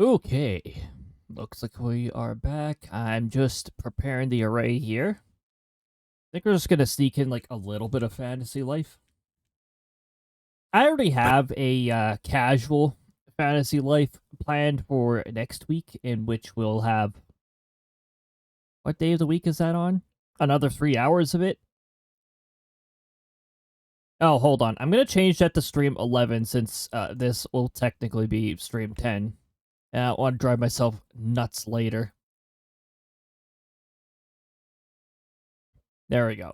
Okay, looks like we are back. I'm just preparing the array here. I think we're just gonna sneak in like a little bit of fantasy life. I already have a casual fantasy life planned for next week, in which we'll have, what day of the week is that on? Another 3 hours of it. Oh, hold on. I'm gonna change that to stream 11 since this will technically be stream 10. I don't want to drive myself nuts later. There we go.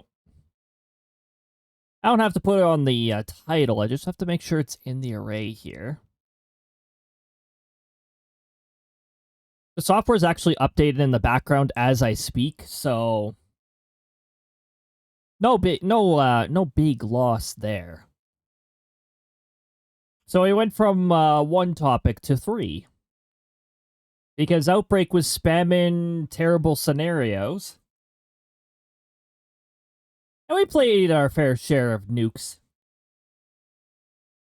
I don't have to put it on the title. I just have to make sure it's in the array here. The software is actually updated in the background as I speak, so no big loss there. So we went from 1 topic to 3 because Outbreak was spamming terrible scenarios. And we played our fair share of nukes.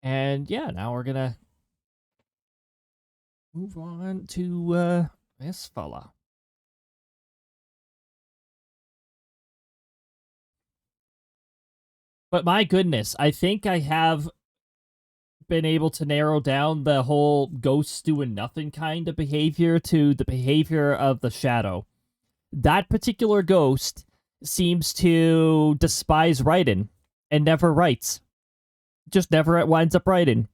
And yeah, now we're gonna move on to this fella. But my goodness, I think I have been able to narrow down the whole ghosts doing nothing kind of behavior to the behavior of the shadow. That particular ghost seems to despise writing and never writes. Just never winds up writing.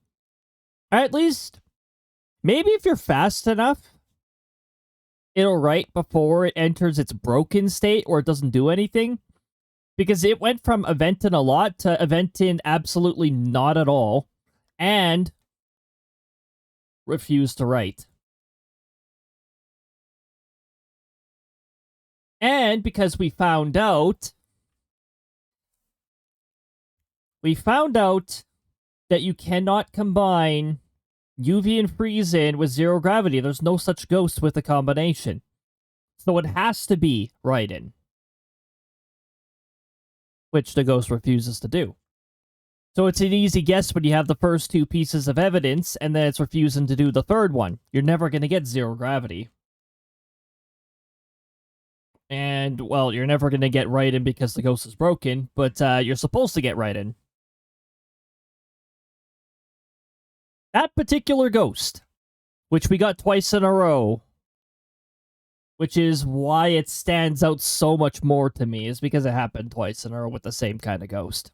Or at least, maybe if you're fast enough, it'll write before it enters its broken state or it doesn't do anything. Because it went from eventing a lot to eventing absolutely not at all. And refused to write. And because we found out that you cannot combine UV and freeze-in with zero gravity. There's no such ghost with a combination. So it has to be write-in. Which the ghost refuses to do. So it's an easy guess when you have the first 2 pieces of evidence, and then it's refusing to do the third one. You're never going to get zero gravity. And, well, you're never going to get write-in because the ghost is broken, but you're supposed to get write-in. That particular ghost, which we got twice in a row, which is why it stands out so much more to me, is because it happened twice in a row with the same kind of ghost.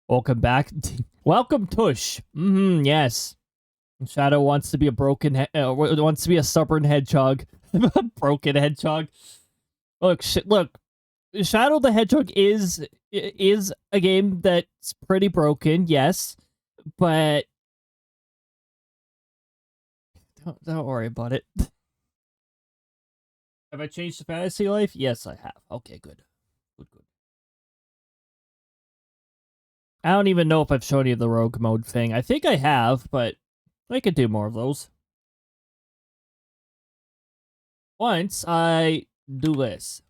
Welcome back. Welcome, Tush. Yes. Shadow wants to be a wants to be a stubborn hedgehog. Broken hedgehog. Look, Shadow the Hedgehog is a game that's pretty broken, yes, but don't worry about it. Have I changed the fantasy life? Yes, I have. Okay, good. Good. I don't even know if I've shown you the rogue mode thing. I think I have, but I could do more of those. Once I do this.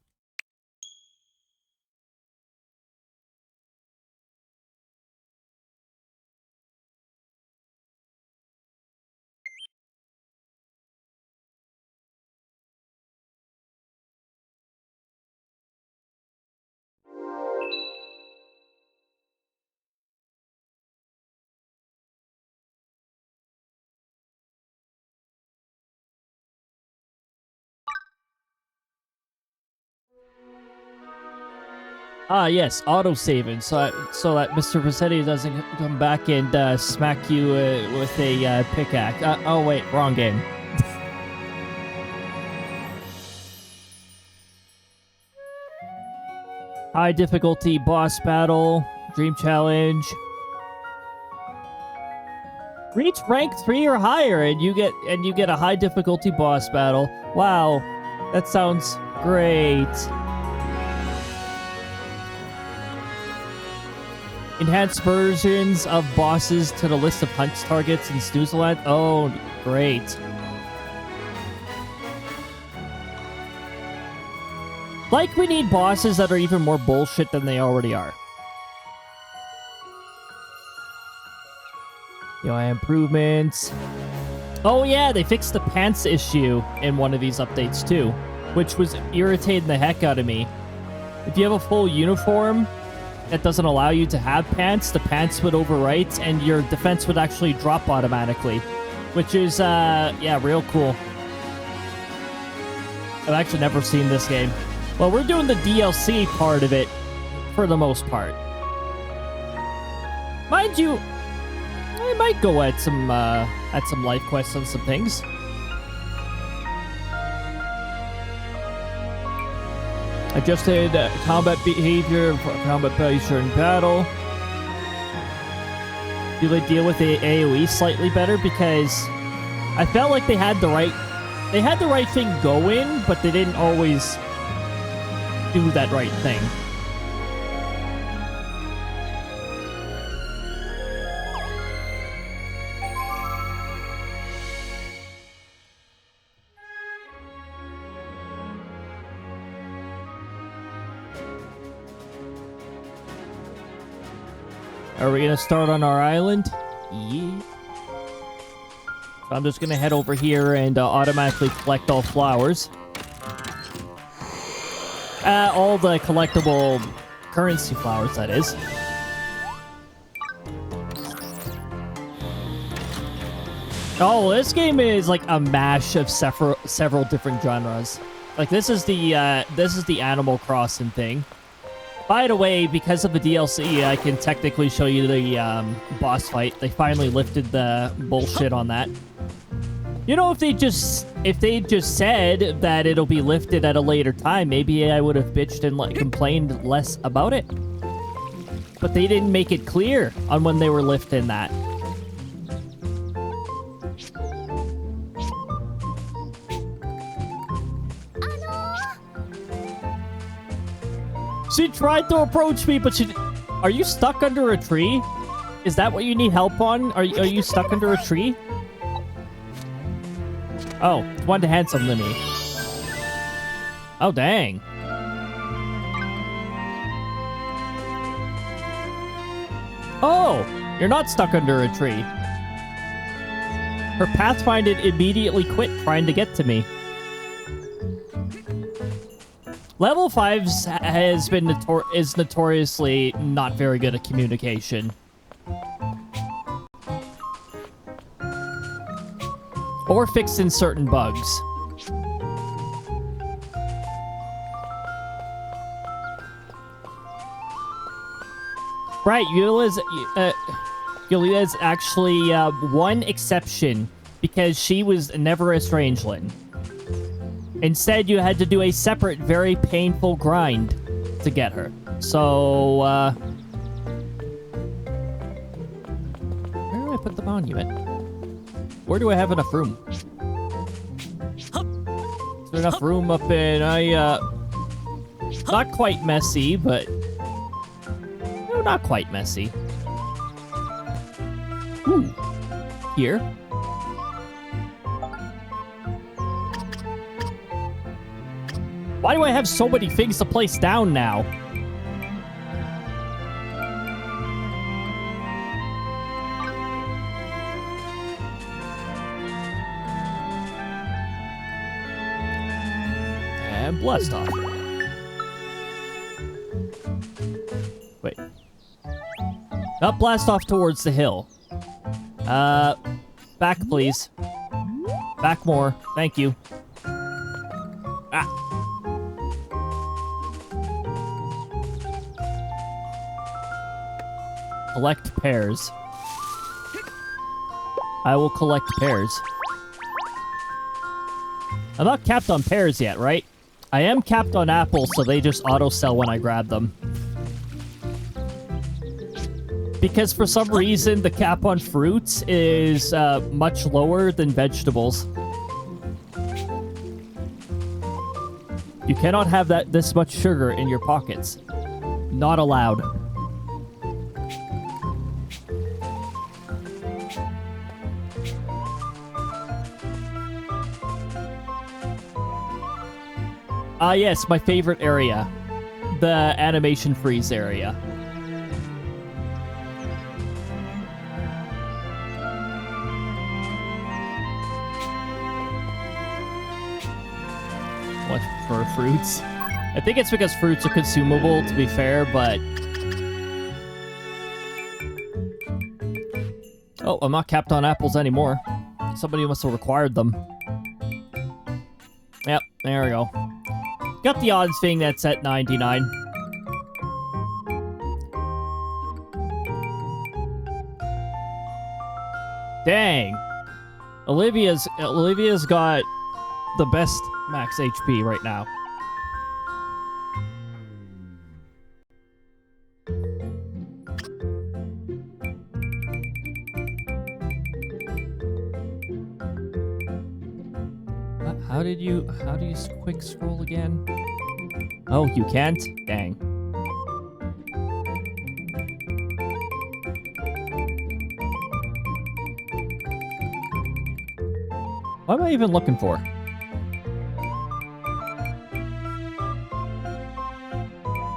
Ah, yes, auto-saving, so that Mr. Rossetti doesn't come back and smack you with a pickaxe. Oh, wait, wrong game. High difficulty boss battle, dream challenge. Reach rank 3 or higher, and you get a high difficulty boss battle. Wow, that sounds great. Enhanced versions of bosses to the list of hunt targets in Snoozeland. Oh, great. Like, we need bosses that are even more bullshit than they already are. UI improvements. Oh yeah, they fixed the pants issue in one of these updates too, which was irritating the heck out of me. If you have a full uniform that doesn't allow you to have pants, the pants would overwrite and your defense would actually drop automatically, which is, yeah, real cool. I've actually never seen this game. Well, we're doing the DLC part of it for the most part. Mind you, I might go at some life quests on some things. Adjusted combat behavior, combat posture in battle. Do they deal with the AoE slightly better? Because I felt like they had the right thing going, but they didn't always do that right thing. Are we gonna start on our island? Yeah. So I'm just gonna head over here and automatically collect all flowers. All the collectible currency flowers, that is. Oh, this game is like a mash of several different genres. Like this is the Animal Crossing thing. By the way, because of the DLC, I can technically show you the boss fight. They finally lifted the bullshit on that. You know, if they just said that it'll be lifted at a later time, maybe I would have bitched and complained less about it. But they didn't make it clear on when they were lifting that. She tried to approach me, but she... Are you stuck under a tree? Is that what you need help on? Are you stuck under a tree? Oh, she wanted to hand something to me. Oh, dang. Oh, you're not stuck under a tree. Her Pathfinder immediately quit trying to get to me. Level 5's has been is notoriously not very good at communication. Or fixing certain bugs. Right, Yulia's actually one exception because she was never a strangeling. Instead, you had to do a separate, very painful grind to get her. So, where do I put the monument? Where do I have enough room? Is there enough room up in... not quite messy, but... No, not quite messy. Ooh. Here. Why do I have so many things to place down now? And blast off. Wait. Not blast off towards the hill. Back, please. Back more. Thank you. Ah. Collect pears. I will collect pears. I'm not capped on pears yet, right? I am capped on apples, so they just auto-sell when I grab them. Because for some reason, the cap on fruits is much lower than vegetables. You cannot have this much sugar in your pockets. Not allowed. Yes, my favorite area. The animation freeze area. prefer fruits. I think it's because fruits are consumable, to be fair, but... Oh, I'm not capped on apples anymore. Somebody must have required them. Yep, there we go. Got the odds thing that's at 99. Dang. Olivia's got the best max HP right now. How do you quick scroll again? Oh, you can't? Dang. What am I even looking for?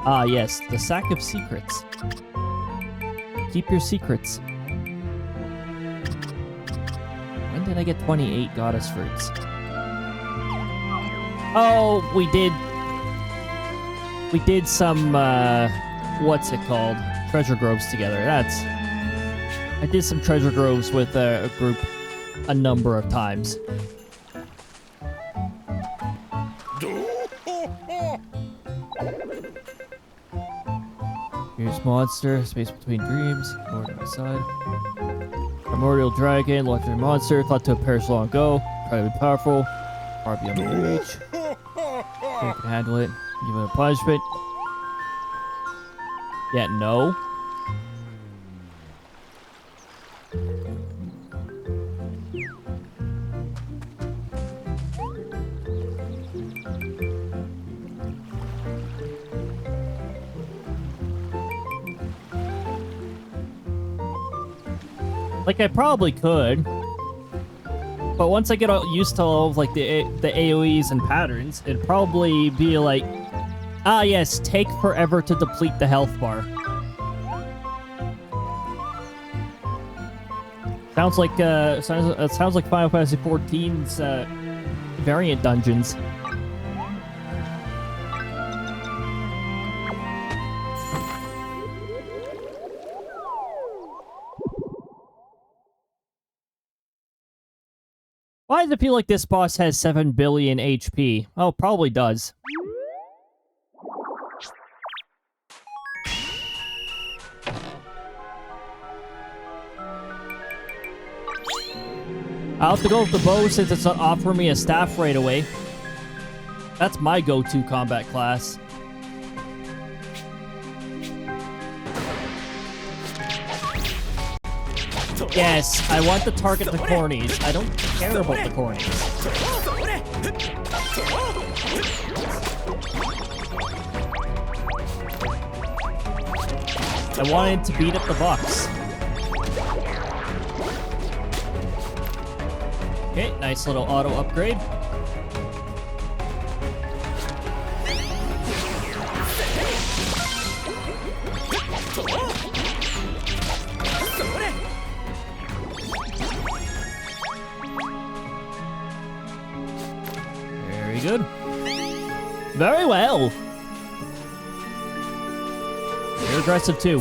Ah, yes, the sack of secrets. Keep your secrets. When did I get 28 goddess fruits? Oh, we did some, what's it called? Treasure groves together. I did some treasure groves with a group a number of times. Here's monster, space between dreams, lord on my side. Primordial dragon, legendary monster, thought to have perished long ago, incredibly powerful, far beyond the reach. You can handle it, give it a punishment. Yeah, no. Like, I probably could. But once I get used to all of, like, the AoEs and patterns, it'd probably be like, ah, yes, take forever to deplete the health bar. Sounds like, sounds like Final Fantasy XIV's, variant dungeons. Why does it feel like this boss has 7 billion HP? Oh, probably does. I'll have to go with the bow since it's not offering me a staff right away. That's my go-to combat class. Yes, I want to target the cornies. I don't care about the cornies. I wanted to beat up the Bucks. Okay, nice little auto upgrade. Very good. Very well. You're aggressive too.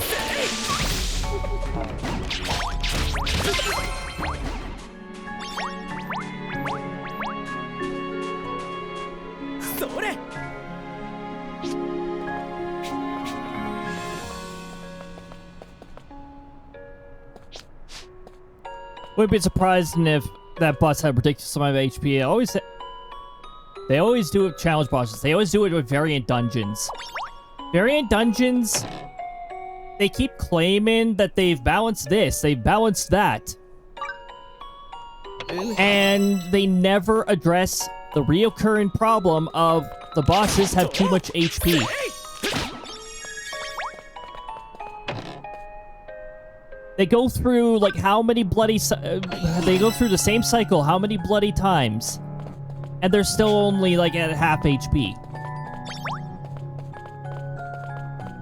Wouldn't be surprised if that boss had a ridiculous amount of HP. They always do it with challenge bosses. They always do it with variant dungeons. Variant dungeons, they keep claiming that they've balanced this, they've balanced that. And they never address the reoccurring problem of the bosses have too much HP. They go through, like, how many bloody... they go through the same cycle how many bloody times? And they're still only, like, at half HP.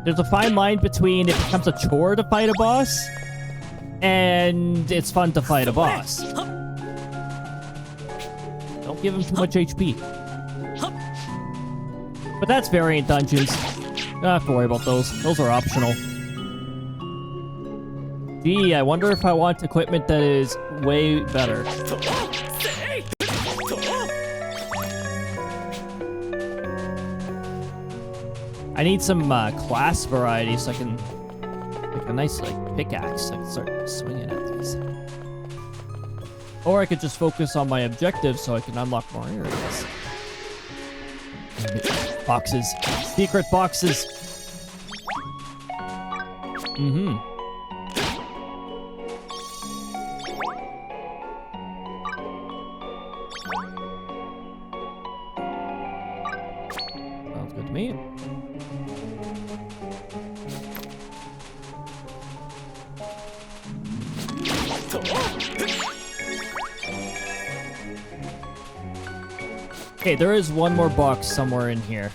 There's a fine line between it becomes a chore to fight a boss, and it's fun to fight a boss. Don't give him too much HP. But that's variant dungeons. Don't have to worry about those. Those are optional. Gee, I wonder if I want equipment that is way better. I need some class variety so I can make a nice like pickaxe. I can start swinging at these. Or I could just focus on my objectives so I can unlock more areas. Boxes. Secret boxes. Mm-hmm. Sounds good to me. Okay, there is one more box somewhere in here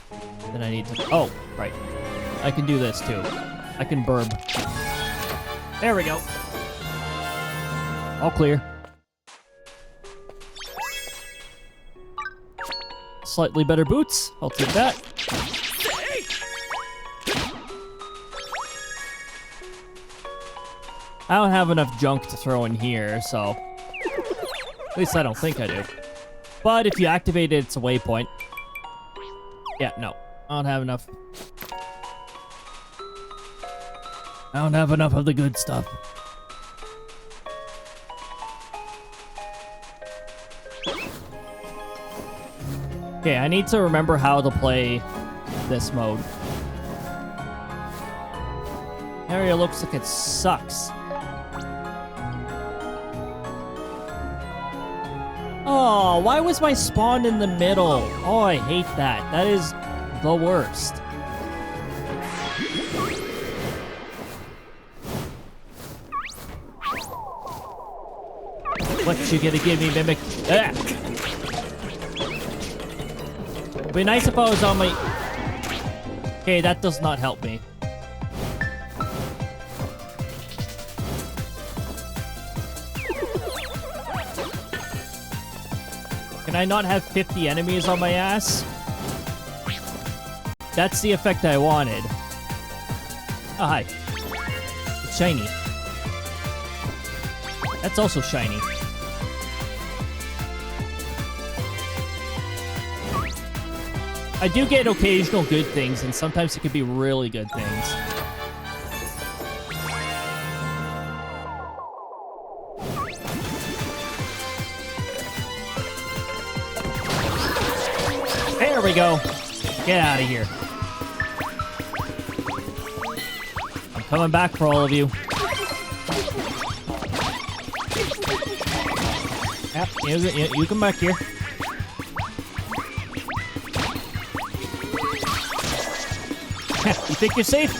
that I need to... Oh, right. I can do this, too. I can burb. There we go. All clear. Slightly better boots. I'll take that. I don't have enough junk to throw in here, so... At least I don't think I do. But if you activate it, it's a waypoint. Yeah, no. I don't have enough. I don't have enough of the good stuff. Okay, I need to remember how to play this mode. Area looks like it sucks. Oh, why was my spawn in the middle? Oh, I hate that. That is the worst. What you gonna give me, Mimic? Ah. It'd be nice if I was on my... Okay, that does not help me. Can I not have 50 enemies on my ass? That's the effect I wanted. Oh, hi. It's shiny. That's also shiny. I do get occasional good things, and sometimes it can be really good things. There we go. Get out of here. I'm coming back for all of you. Yep, you come back here. You think you're safe?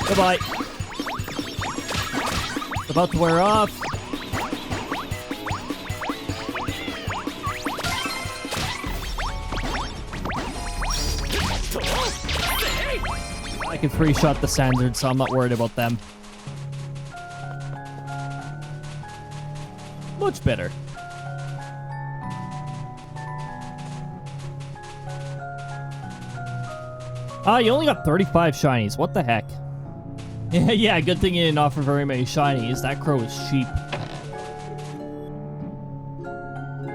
Goodbye. It's about to wear off. I can three-shot the standard, so I'm not worried about them. Much better. Ah, you only got 35 shinies. What the heck? Yeah, good thing you didn't offer very many shinies. That crow is cheap.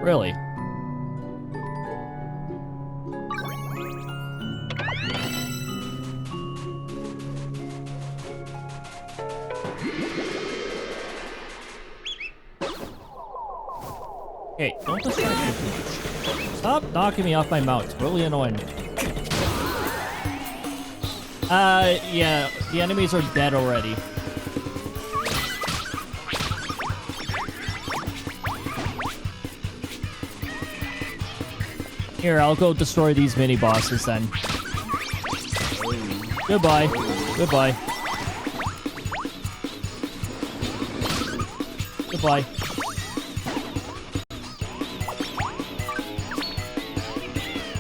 Really? Hey, don't distract me too much. Stop knocking me off my mount. It's really annoying. Yeah, the enemies are dead already. Here, I'll go destroy these mini-bosses then. Goodbye. Goodbye. Goodbye.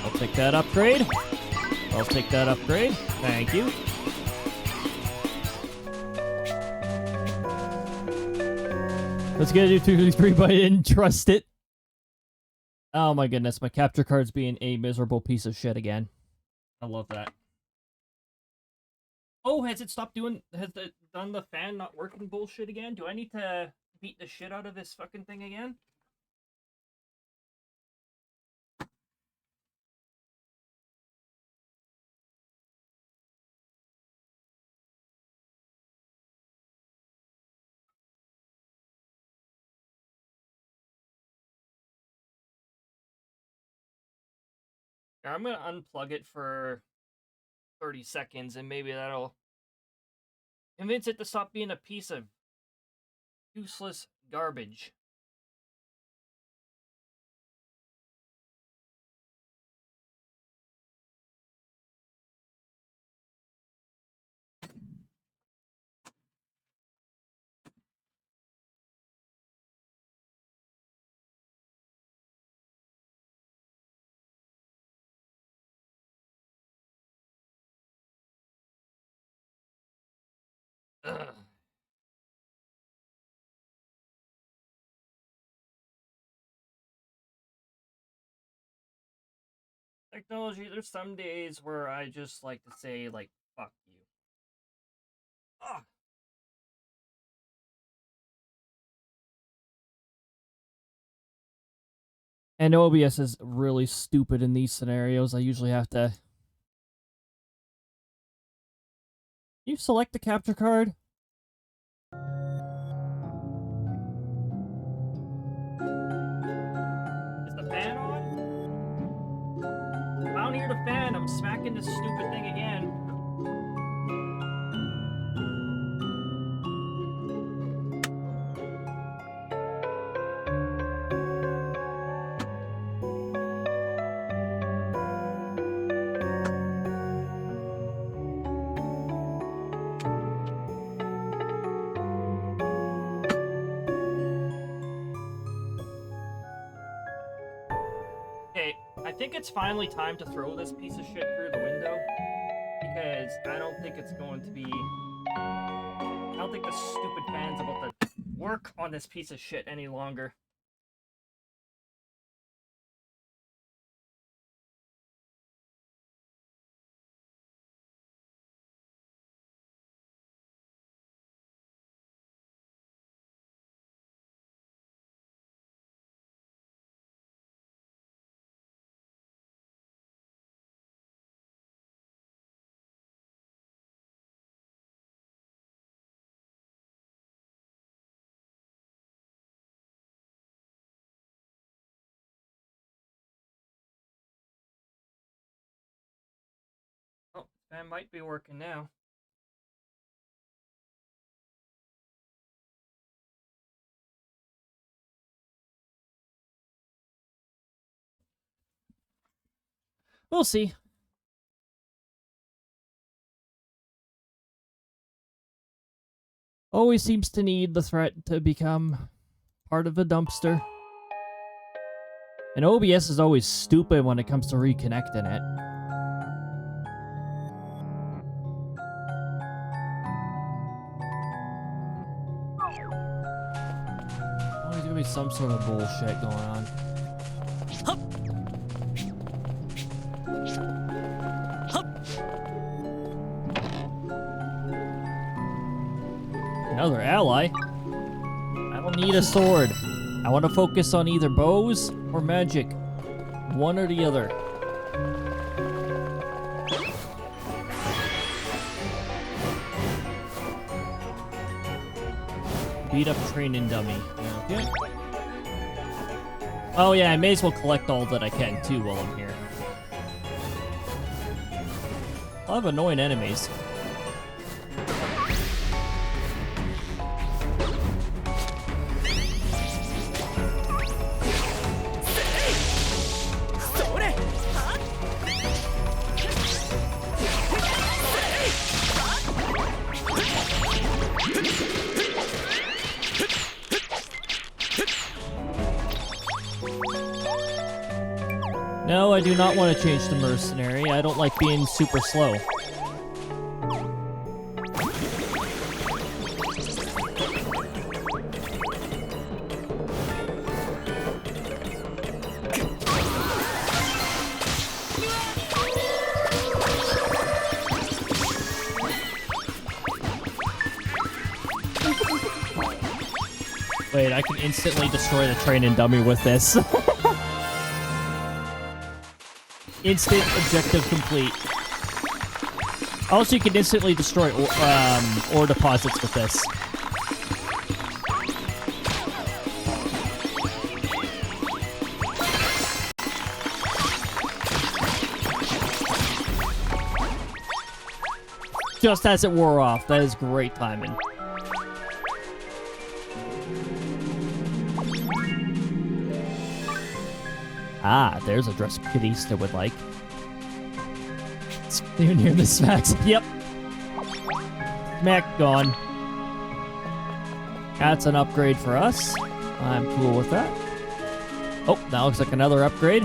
I'll take that upgrade. I'll take that upgrade. Thank you. Let's get it 2, 3, but I didn't trust it. Oh my goodness, my capture card's being a miserable piece of shit again. I love that. Oh, has it stopped doing... Has it done the fan not working bullshit again? Do I need to beat the shit out of this fucking thing again? I'm gonna unplug it for 30 seconds and maybe that'll convince it to stop being a piece of useless garbage. Ugh. Technology, there's some days where I just like to say, like, fuck you. Ugh. And OBS is really stupid in these scenarios. I usually have to... You select the capture card? Is the fan on? I don't hear the fan. I'm smacking this stupid thing again. I think it's finally time to throw this piece of shit through the window, because I don't think it's going to be... I don't think the stupid fan's about to work on this piece of shit any longer. Oh, fan might be working now. We'll see. Always seems to need the threat to become part of the dumpster. And OBS is always stupid when it comes to reconnecting it. Always gonna be some sort of bullshit going on. Another ally? I don't need a sword. I want to focus on either bows or magic. One or the other. Beat up training dummy. Okay. Oh yeah, I may as well collect all that I can too while I'm here. A lot of annoying enemies. No, I do not want to change to mercenary. I don't like being super slow. Wait, I can instantly destroy the train and dummy with this. Instant objective complete. Also, you can instantly destroy ore deposits with this. Just as it wore off. That is great timing. Ah, there's a dress Kadista would like. You're near the smacks. Yep. Smack gone. That's an upgrade for us. I'm cool with that. Oh, that looks like another upgrade.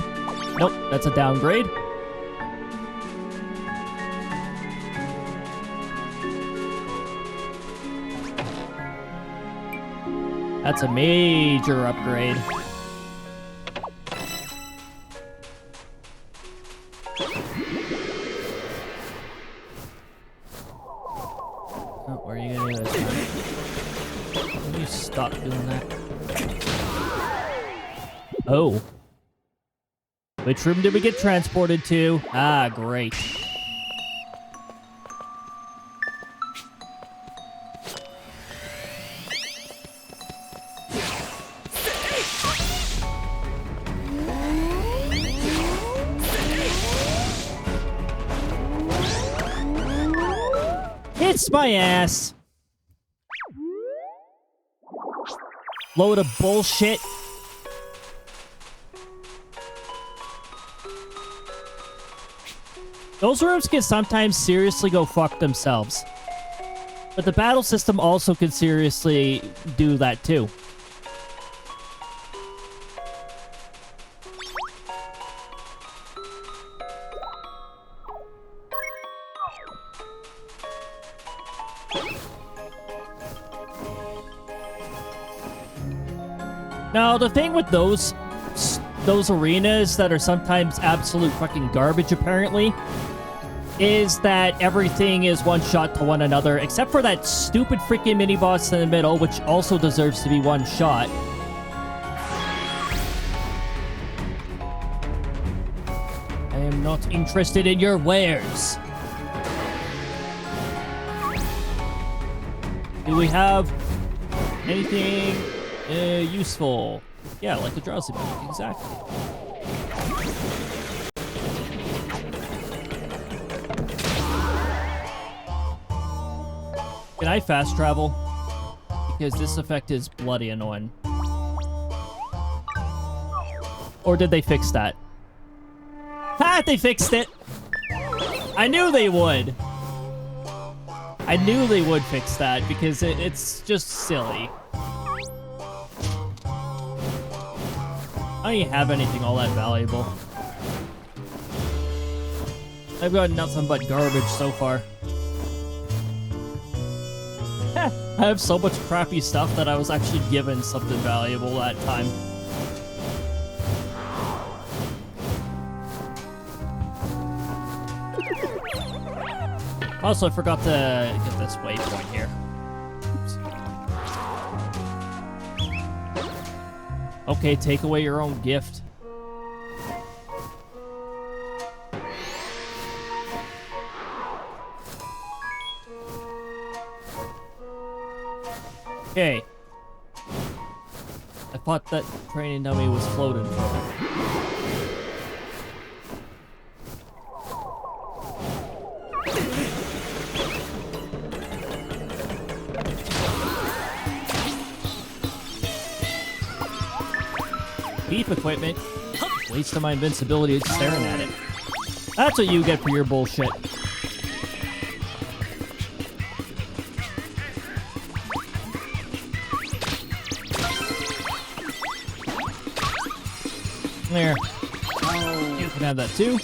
Nope, that's a downgrade. That's a major upgrade. Oh, where are you gonna do this time? Let me stop doing that. Oh. Which room did we get transported to? Ah, great. It's my ass. Load of bullshit. Those rooms can sometimes seriously go fuck themselves. But the battle system also can seriously do that too. Now, the thing with those arenas that are sometimes absolute fucking garbage, apparently, is that everything is one shot to one another, except for that stupid freaking mini-boss in the middle, which also deserves to be one shot. I am not interested in your wares. Do we have anything useful? Yeah, like a drowsy bug, exactly. Can I fast travel? Because this effect is bloody annoying. Or did they fix that? Ha! They fixed it! I knew they would! I knew they would fix that because it's just silly. I don't even have anything all that valuable. I've got nothing but garbage so far. I have so much crappy stuff that I was actually given something valuable that time. Also, I forgot to get this waypoint here. Oops. Okay, take away your own gift. Okay. I thought that training dummy was floating for me. Beef equipment. Waste of my invincibility is staring at it. That's what you get for your bullshit. There. You can have that too.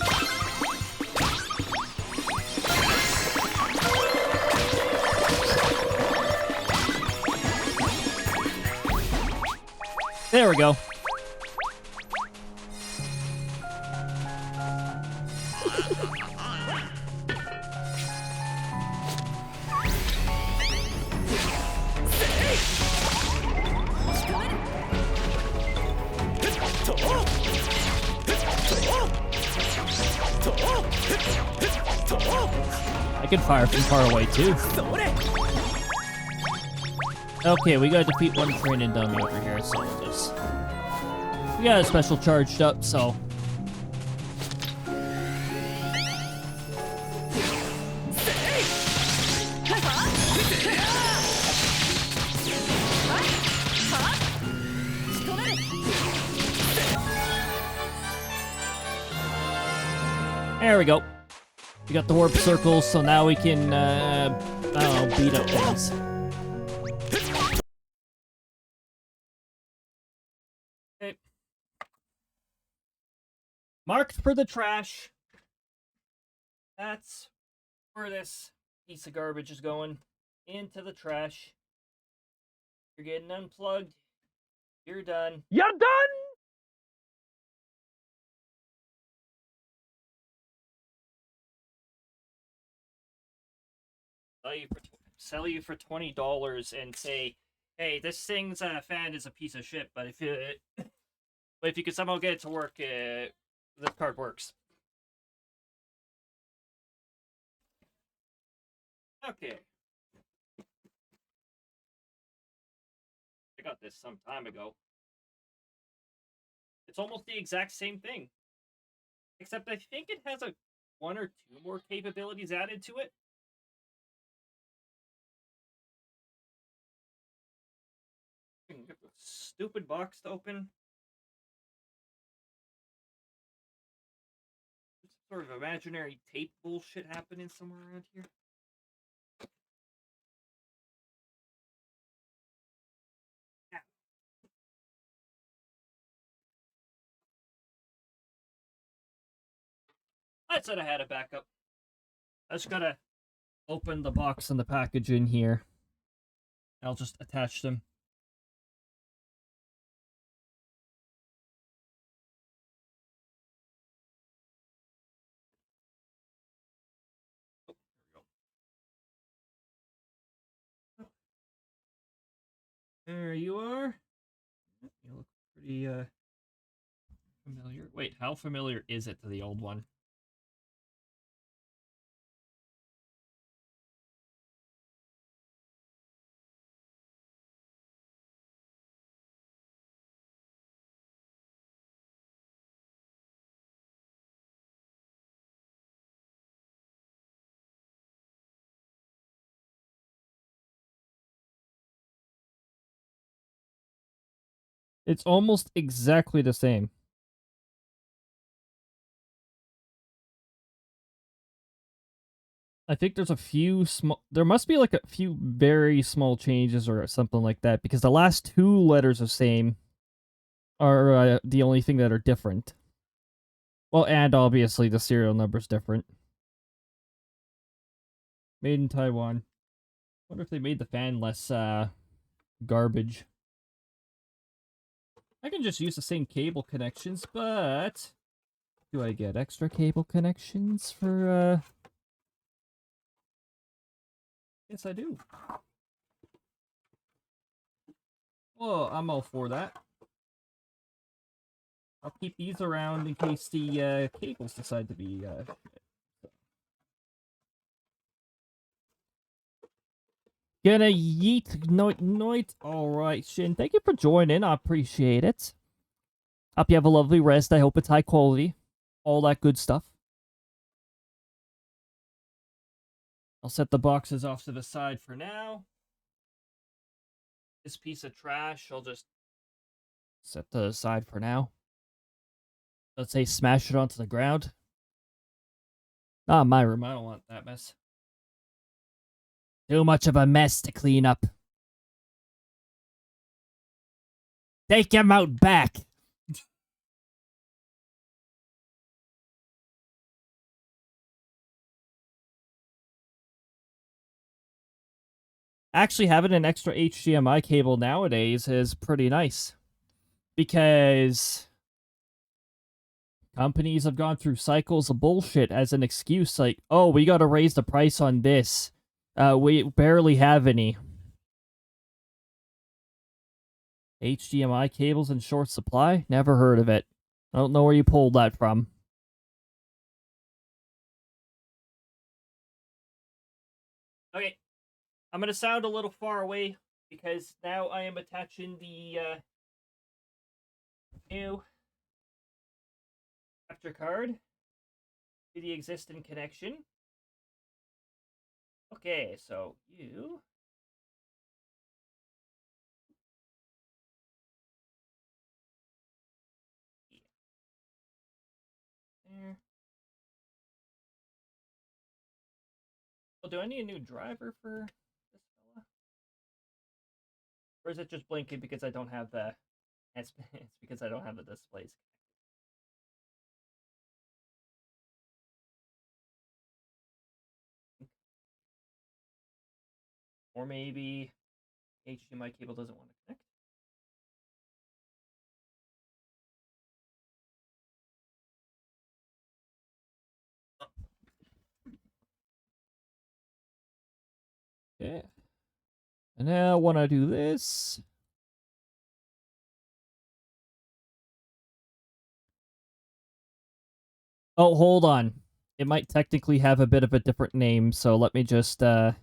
There we go. I can fire from far away, too. Okay, we gotta defeat one training dummy over here, so we'll just... We got a special charged up, so... There we go. We got the warp circles, so now we can, I don't know, beat up things. Okay. Marked for the trash. That's where this piece of garbage is going. Into the trash. You're getting unplugged. You're done. You're done! Sell you for $20 and say, hey, this thing's fan is a piece of shit, but if you could somehow get it to work, this card works. Okay. I got this some time ago. It's almost the exact same thing. Except I think it has one or two more capabilities added to it. Get the stupid box to open. Some sort of imaginary tape bullshit happening somewhere around here. I said I had a backup. I just gotta open the box and the package in here. I'll just attach them. There you are. You look pretty familiar. Wait, how familiar is it to the old one? It's almost exactly the same. I think there's a few small... There must be like a few very small changes or something like that, because the last two letters of same are the only thing that are different. Well, and obviously the serial number's different. Made in Taiwan. Wonder if they made the fan less garbage. I can just use the same cable connections, but do I get extra cable connections for Yes, I do. Well, I'm all for that. I'll keep these around in case the cables decide to be Gonna yeet noit. Alright, Shin. Thank you for joining. I appreciate it. Hope you have a lovely rest. I hope it's high quality. All that good stuff. I'll set the boxes off to the side for now. This piece of trash, I'll just set to the side for now. Let's say smash it onto the ground. Not my room. I don't want that mess. Too much of a mess to clean up. Take him out back. Actually, having an extra HDMI cable nowadays is pretty nice. Because companies have gone through cycles of bullshit as an excuse. Like, oh, we gotta raise the price on this. We barely have any. HDMI cables in short supply? Never heard of it. I don't know where you pulled that from. I'm going to sound a little far away because now I am attaching the new Crapture Card to the existing connection. Okay, so you... There. Well, do I need a new driver for this fella? Or is it just blinking because I don't have the... It's because I don't have the displays. Or maybe HDMI cable doesn't want to connect. Okay. And now when I do this... Oh, hold on. It might technically have a bit of a different name, so let me just, it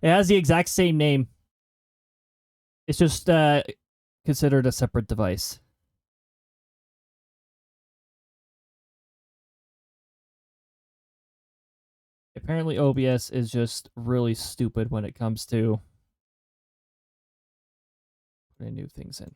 has the exact same name. It's just, considered a separate device. Apparently OBS is just really stupid when it comes to putting new things in.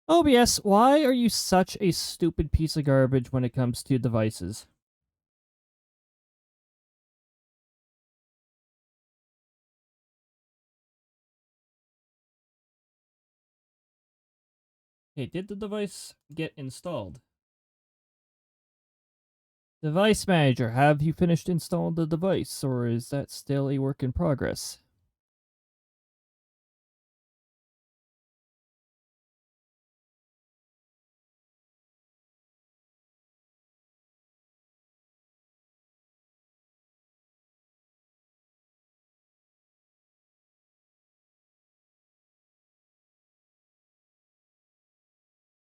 OBS, why are you such a stupid piece of garbage when it comes to devices? Okay, did the device get installed? Device manager, have you finished installing the device, or is that still a work in progress?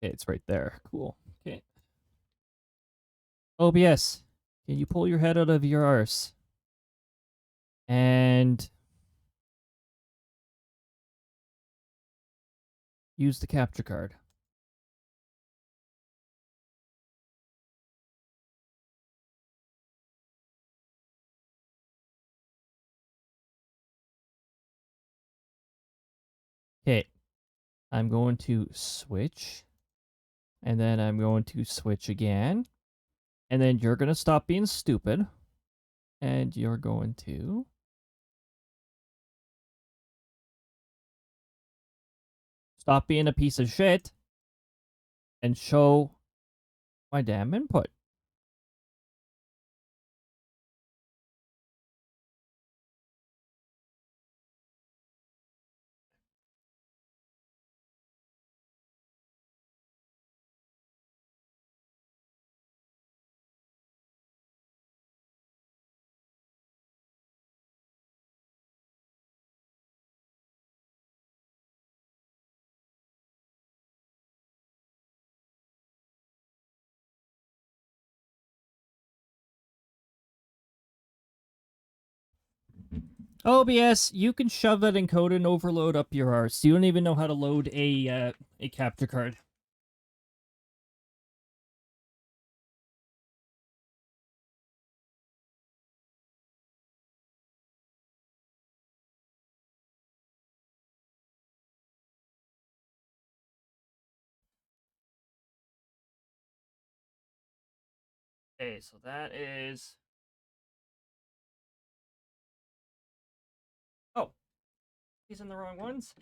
Okay, it's right there. Cool. Okay. OBS, can you pull your head out of your arse? And use the capture card. Okay. I'm going to switch. And then I'm going to switch again. And then you're going to stop being stupid. And you're going to... stop being a piece of shit. And show my damn input. OBS, you can shove that encode and overload up your arse. You don't even know how to load a capture card. Okay, so that is... Oh, he's in the wrong ones?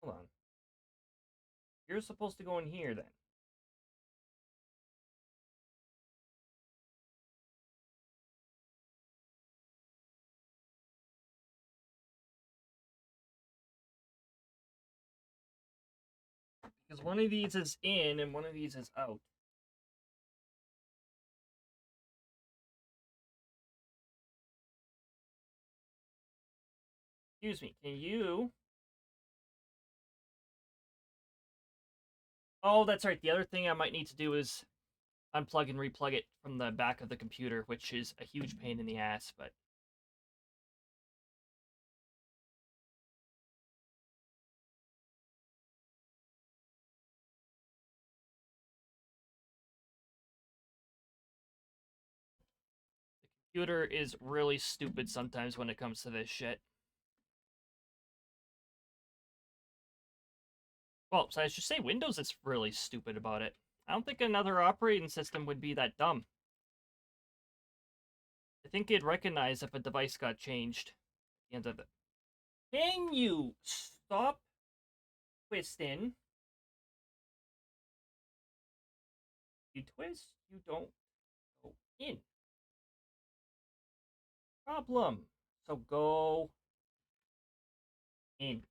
Hold on. You're supposed to go in here, then. Because one of these is in, and one of these is out. Excuse me, can you... Oh, that's right. The other thing I might need to do is unplug and replug it from the back of the computer, which is a huge pain in the ass, but... The computer is really stupid sometimes when it comes to this shit. Well, so I should say Windows is really stupid about it. I don't think another operating system would be that dumb. I think it'd recognize if a device got changed at the end of it. Can you stop twisting? You twist, you don't go in. Problem. So go in.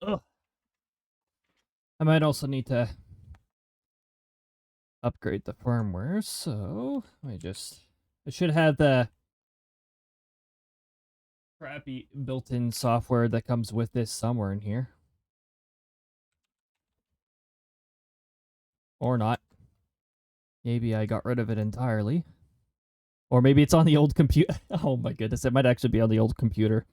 Ugh. I might also need to upgrade the firmware, so I should have the crappy built-in software that comes with this somewhere in here. Or not. Maybe I got rid of it entirely. Or maybe it's on the old computer. Oh my goodness, it might actually be on the old computer.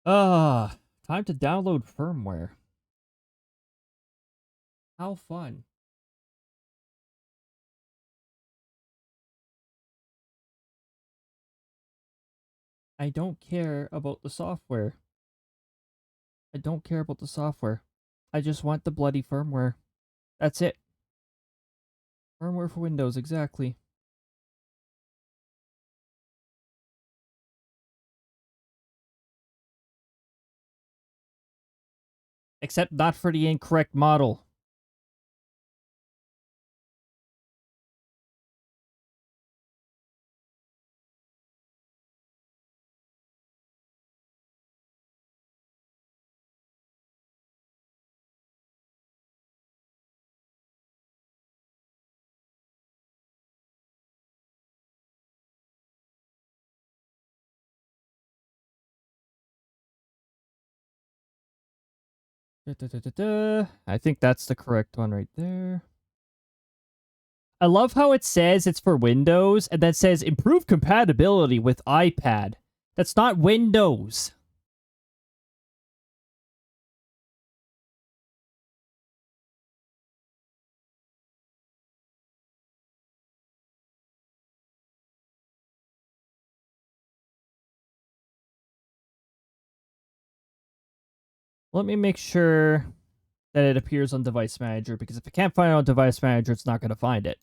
Ah, time to download firmware. How fun. I don't care about the software. I don't care about the software. I just want the bloody firmware. That's it. Firmware for Windows, exactly. Except not for the incorrect model. I think that's the correct one right there. I love how it says it's for Windows, and that says improve compatibility with iPad. That's not Windows. Let me make sure that it appears on Device Manager, because if it can't find it on Device Manager, it's not going to find it.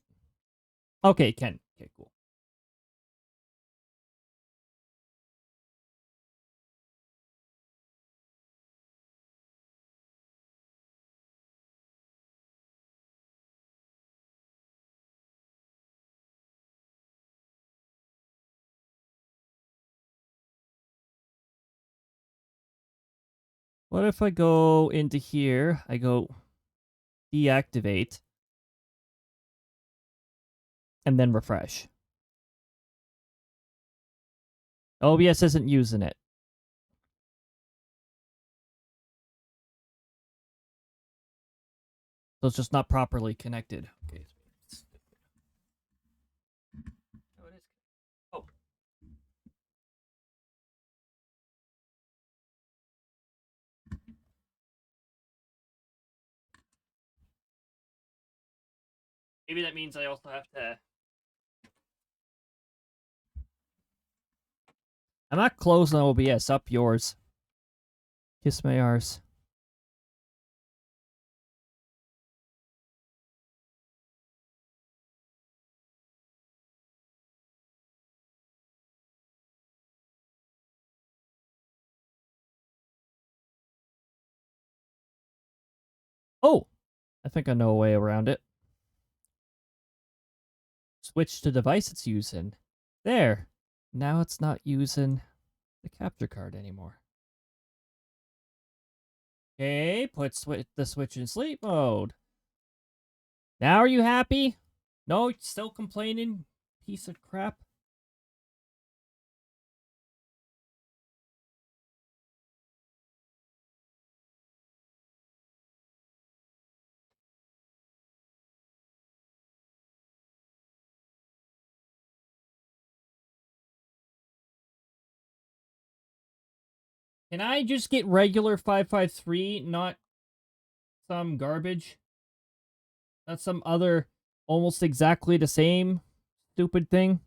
Okay, it can. Okay, cool. What if I go into here, I go deactivate, and then refresh? OBS isn't using it. So it's just not properly connected. Okay. Oh, it is. Oh. Maybe that means I also have to... I'm not closing OBS. Up yours. Kiss my arse. Oh! I think I know a way around it. Switch to device it's using. There. Now it's not using the capture card anymore. Okay, put the switch in sleep mode. Now are you happy? No, still complaining? Piece of crap. Can I just get regular 553, not some garbage? Not some other almost exactly the same stupid thing?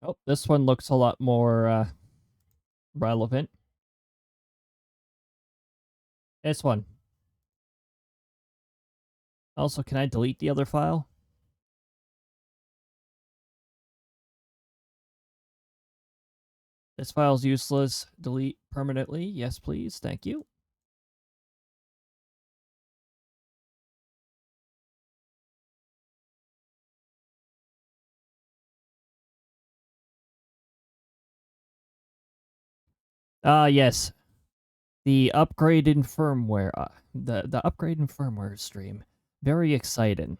Oh, this one looks a lot more relevant. This one. Also, can I delete the other file? This file's useless. Delete permanently. Yes, please. Thank you. Yes. The upgrade in firmware. The upgrade in firmware stream. Very exciting.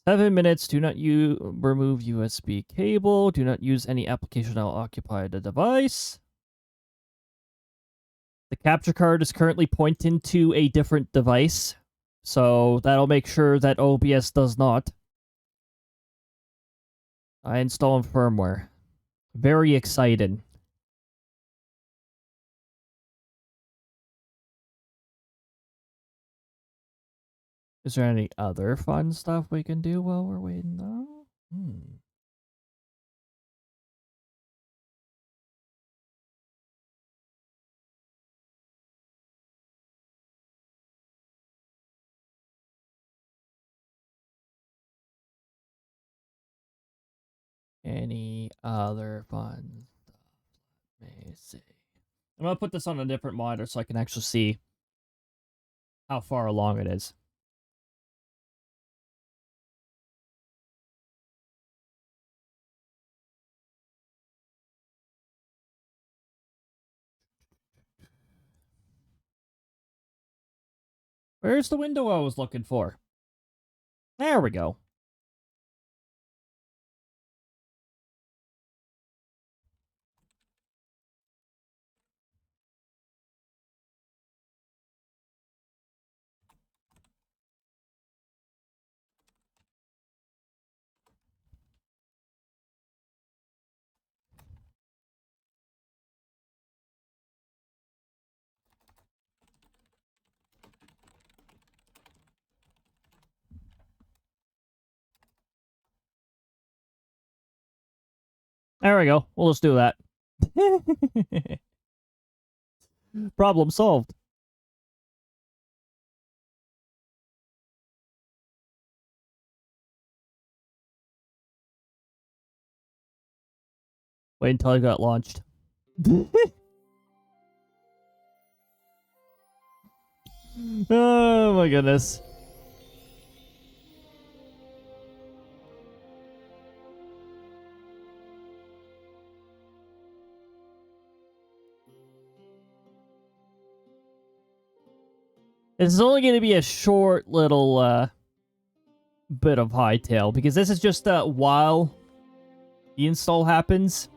Seven minutes. Do not remove USB cable. Do not use any application that will occupy the device. The capture card is currently pointing to a different device, so that'll make sure that OBS does not. I install firmware. Very excited. Is there any other fun stuff we can do while we're waiting though? Any other fun stuff? Let me see. I'm gonna put this on a different monitor so I can actually see how far along it is. Where's the window I was looking for? There we go. There we go. We'll just do that. Problem solved. Wait until I got launched. Oh my goodness. This is only going to be a short little bit of Hytale, because this is just while the install happens.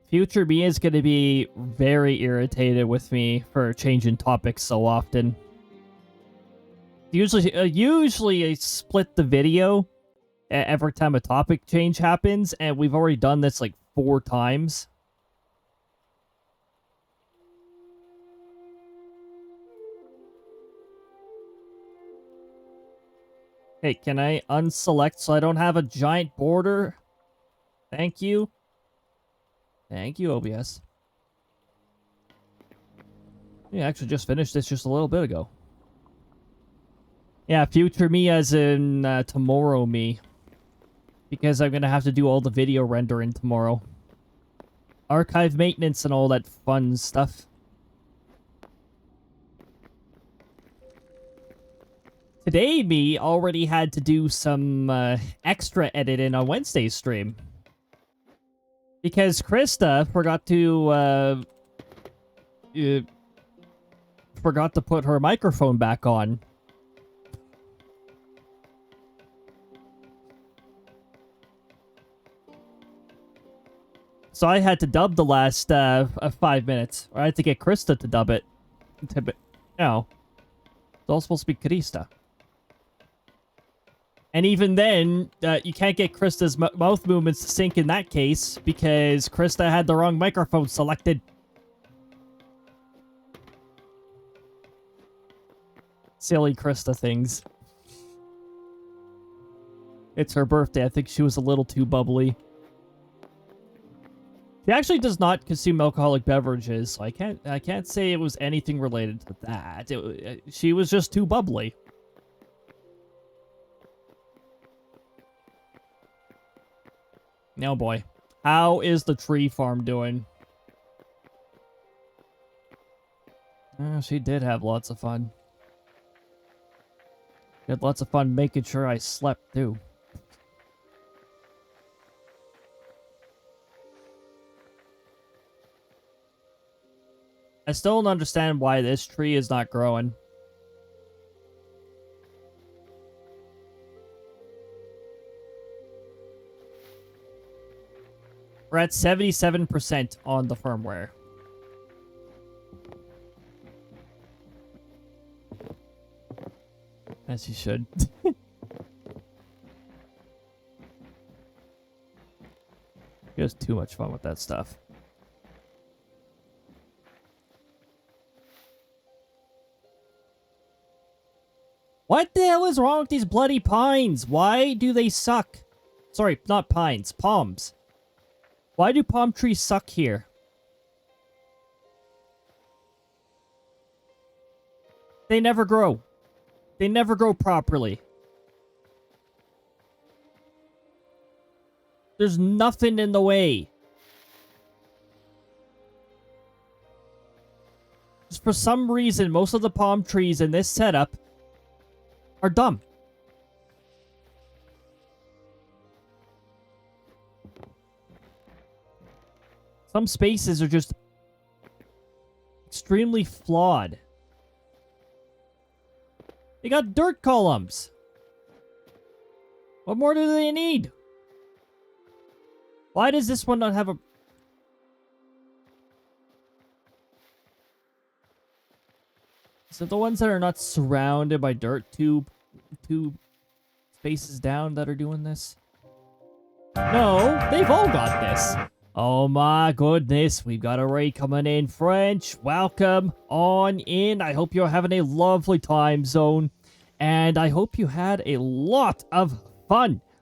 Future me is going to be very irritated with me for changing topics so often. Usually I split the video every time a topic change happens, and we've already done this like 4 times. Hey, can I unselect so I don't have a giant border? Thank you. Thank you, OBS. Yeah, actually just finished this just a little bit ago. Yeah, future me as in tomorrow me. Because I'm gonna have to do all the video rendering tomorrow. Archive maintenance and all that fun stuff. Today, me already had to do some extra editing on Wednesday's stream. Because Krista forgot to put her microphone back on. So I had to dub the last 5 minutes. Or I had to get Krista to dub it. No. It's all supposed to be Krista. And even then, you can't get Krista's mouth movements to sync in that case, because Krista had the wrong microphone selected. Silly Krista things. It's her birthday. I think she was a little too bubbly. She actually does not consume alcoholic beverages, so I can't say it was anything related to that. She was just too bubbly. Now, boy. How is the tree farm doing? Oh, she did have lots of fun. She had lots of fun making sure I slept, too. I still don't understand why this tree is not growing. We're at 77% on the firmware. As you should. He has too much fun with that stuff. What the hell is wrong with these bloody pines? Why do they suck? Sorry, not pines, palms. Why do palm trees suck here? They never grow. They never grow properly. There's nothing in the way. Just for some reason, most of the palm trees in this setup are dumb. Some spaces are just extremely flawed. They got dirt columns. What more do they need? Why does this one not have a... So the ones that are not surrounded by dirt, two spaces down that are doing this? No, they've all got this. Oh my goodness, we've got a raid coming in. French, welcome on in. I hope you're having a lovely time zone. And I hope you had a lot of fun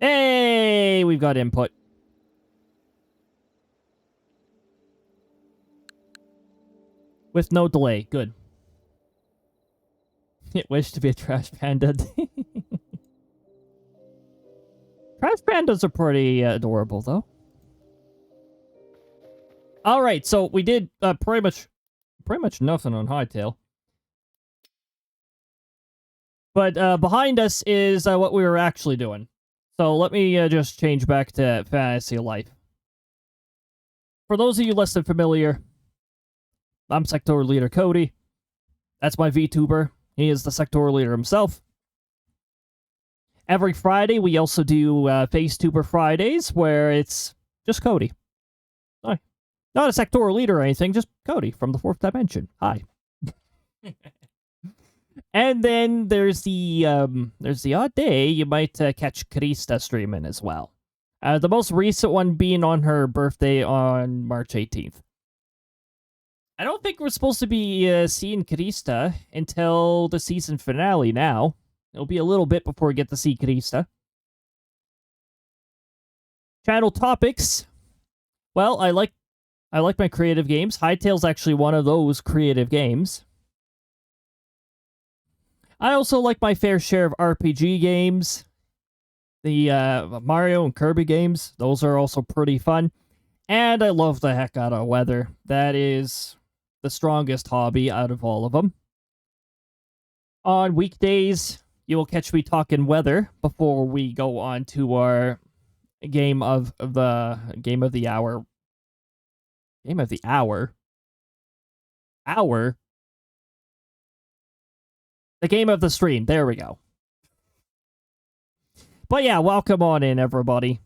Hey, we've got input. With no delay. Good. It wished to be a trash panda. Trash pandas are pretty adorable, though. All right, so we did pretty much nothing on Hytale. But behind us is what we were actually doing. So let me just change back to Fantasy Life. For those of you less than familiar, I'm sectoral leader Cody. That's my VTuber. He is the sectoral leader himself. Every Friday, we also do FaceTuber Fridays, where it's just Cody. Hi. Not a sectoral leader or anything, just Cody from the 4th dimension. Hi. And then there's the odd day you might catch Krista streaming as well. The most recent one being on her birthday on March 18th. I don't think we're supposed to be seeing Krista until the season finale now. It'll be a little bit before we get to see Krista. Channel topics. Well, I like my creative games. Hytale's actually one of those creative games. I also like my fair share of RPG games. The Mario and Kirby games. Those are also pretty fun. And I love the heck out of weather. That is the strongest hobby out of all of them. On weekdays, you will catch me talking weather before we go on to our game of the hour. Game of the hour? Hour? The game of the stream. There we go. But yeah, welcome on in, everybody.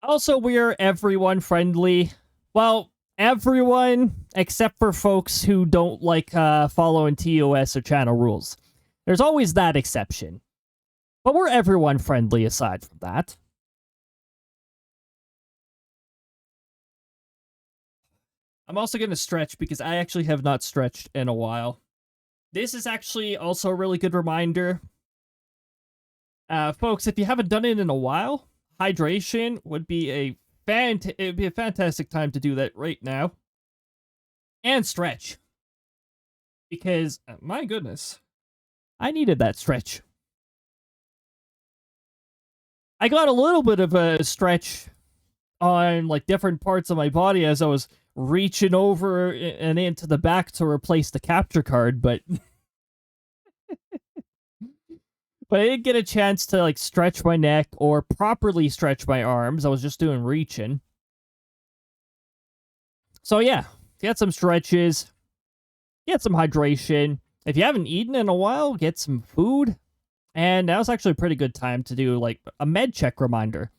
Also, we're everyone friendly. Well, everyone except for folks who don't like following TOS or channel rules. There's always that exception. But we're everyone friendly aside from that. I'm also going to stretch because I actually have not stretched in a while. This is actually also a really good reminder. Folks, if you haven't done it in a while, hydration would be it'd be a fantastic time to do that right now. And stretch. Because, my goodness, I needed that stretch. I got a little bit of a stretch on like different parts of my body as I was reaching over and into the back to replace the capture card, but but I didn't get a chance to like stretch my neck or properly stretch my arms. I was just doing reaching. So yeah, get some stretches, get some hydration. If you haven't eaten in a while, get some food. And now's actually a pretty good time to do like a med check reminder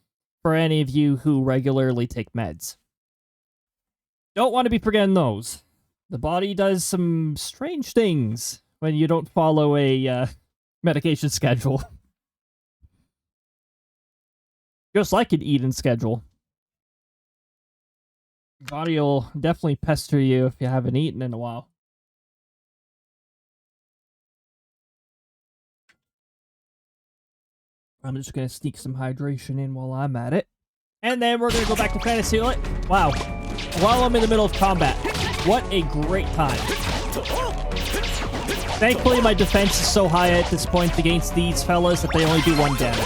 for any of you who regularly take meds. Don't want to be forgetting those. The body does some strange things when you don't follow a medication schedule. Just like an eating schedule. Your body will definitely pester you if you haven't eaten in a while. I'm just going to sneak some hydration in while I'm at it. And then we're going to go back to Fantasy Life. Wow. While I'm in the middle of combat. What a great time. Thankfully, my defense is so high at this point against these fellas that they only do 1 damage.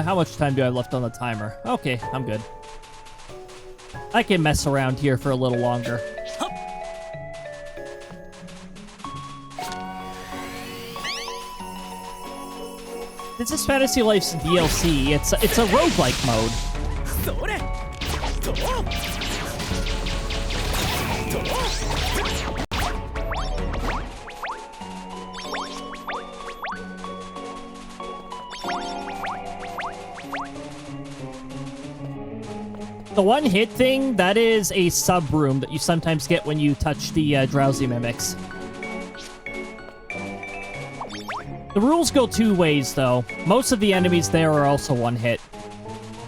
How much time do I have left on the timer? Okay, I'm good. I can mess around here for a little longer. This is Fantasy Life's DLC. It's a roguelike mode. The one-hit thing, that is a sub-room that you sometimes get when you touch the drowsy mimics. The rules go 2 ways, though. Most of the enemies there are also one-hit.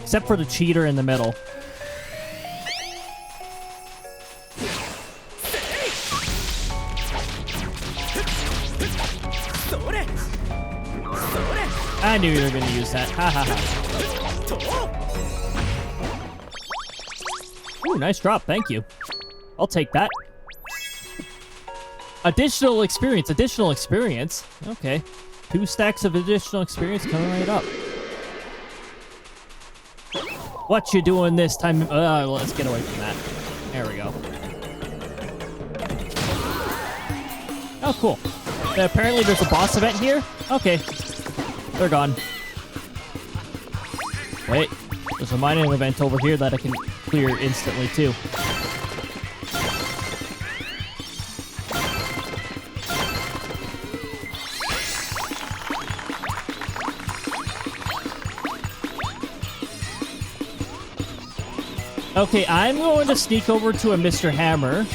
Except for the cheater in the middle. I knew you were gonna use that. Ha ha ha. Ooh, nice drop. Thank you. I'll take that. Additional experience. Additional experience. Okay. 2 stacks of additional experience coming right up. What you doing this time? Let's get away from that. There we go. Oh, cool. Apparently there's a boss event here? Okay. They're gone. Wait. There's a mining event over here that I can clear instantly, too. Okay, I'm going to sneak over to a Mr. Hammer.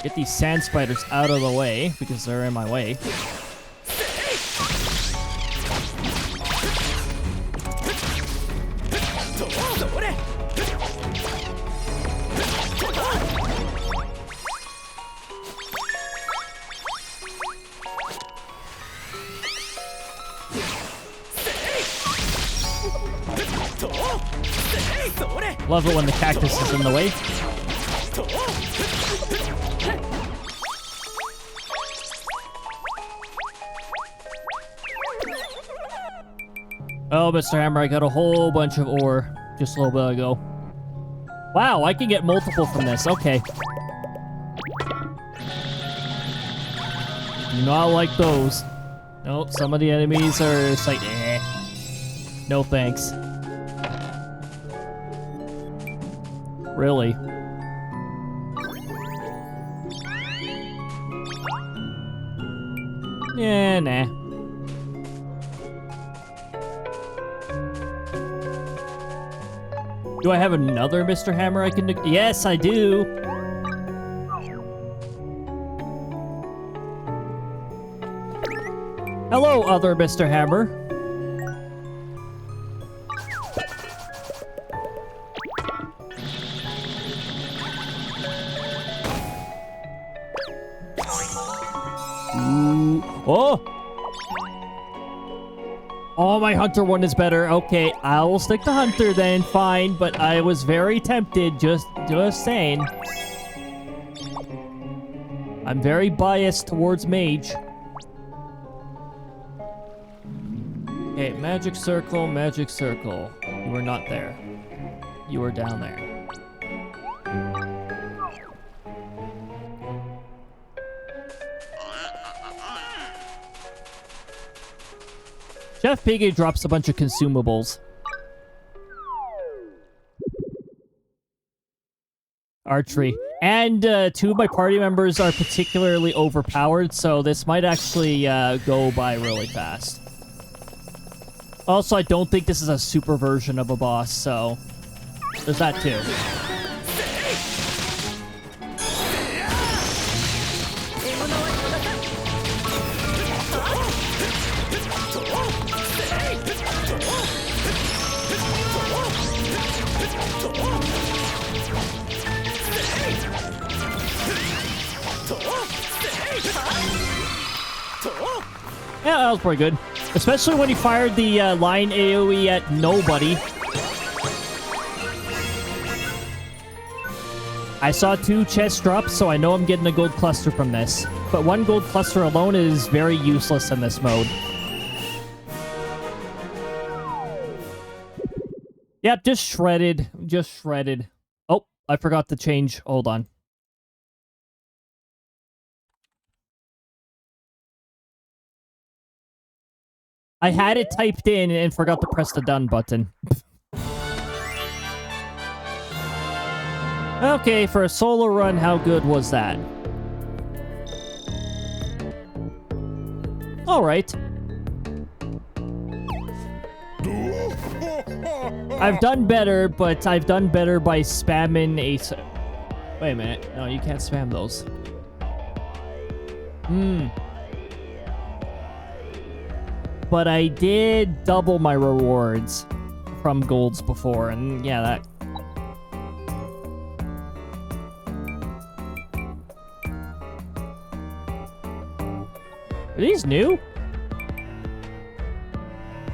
Get these sand spiders out of the way, because they're in my way. Love it when the cactus is in the way. Oh, Mr. Hammer, I got a whole bunch of ore just a little bit ago. Wow, I can get multiple from this. Okay. Do not like those. Nope, some of the enemies are just like, eh. No thanks. Really? Yeah, nah. Do I have another Mr. Hammer I can... Yes, I do! Hello, other Mr. Hammer. Ooh. Oh! Oh, my Hunter one is better. Okay, I will stick to Hunter then. Fine, but I was very tempted. Just saying. I'm very biased towards Mage. Okay, magic circle, magic circle. You were not there. You were down there. Chef Piggy drops a bunch of consumables. Archery. And 2 of my party members are particularly overpowered, so this might actually go by really fast. Also, I don't think this is a super version of a boss, so there's that too. Yeah, that was pretty good. Especially when he fired the line AoE at nobody. I saw 2 chest drops, so I know I'm getting a gold cluster from this. But 1 gold cluster alone is very useless in this mode. Yep, just shredded. Just shredded. Oh, I forgot to change. Hold on. I had it typed in and forgot to press the done button. Okay, for a solo run, how good was that? Alright. I've done better, but I've done better by spamming a... Wait a minute. No, you can't spam those. But I did double my rewards from golds before, and yeah, that... Are these new?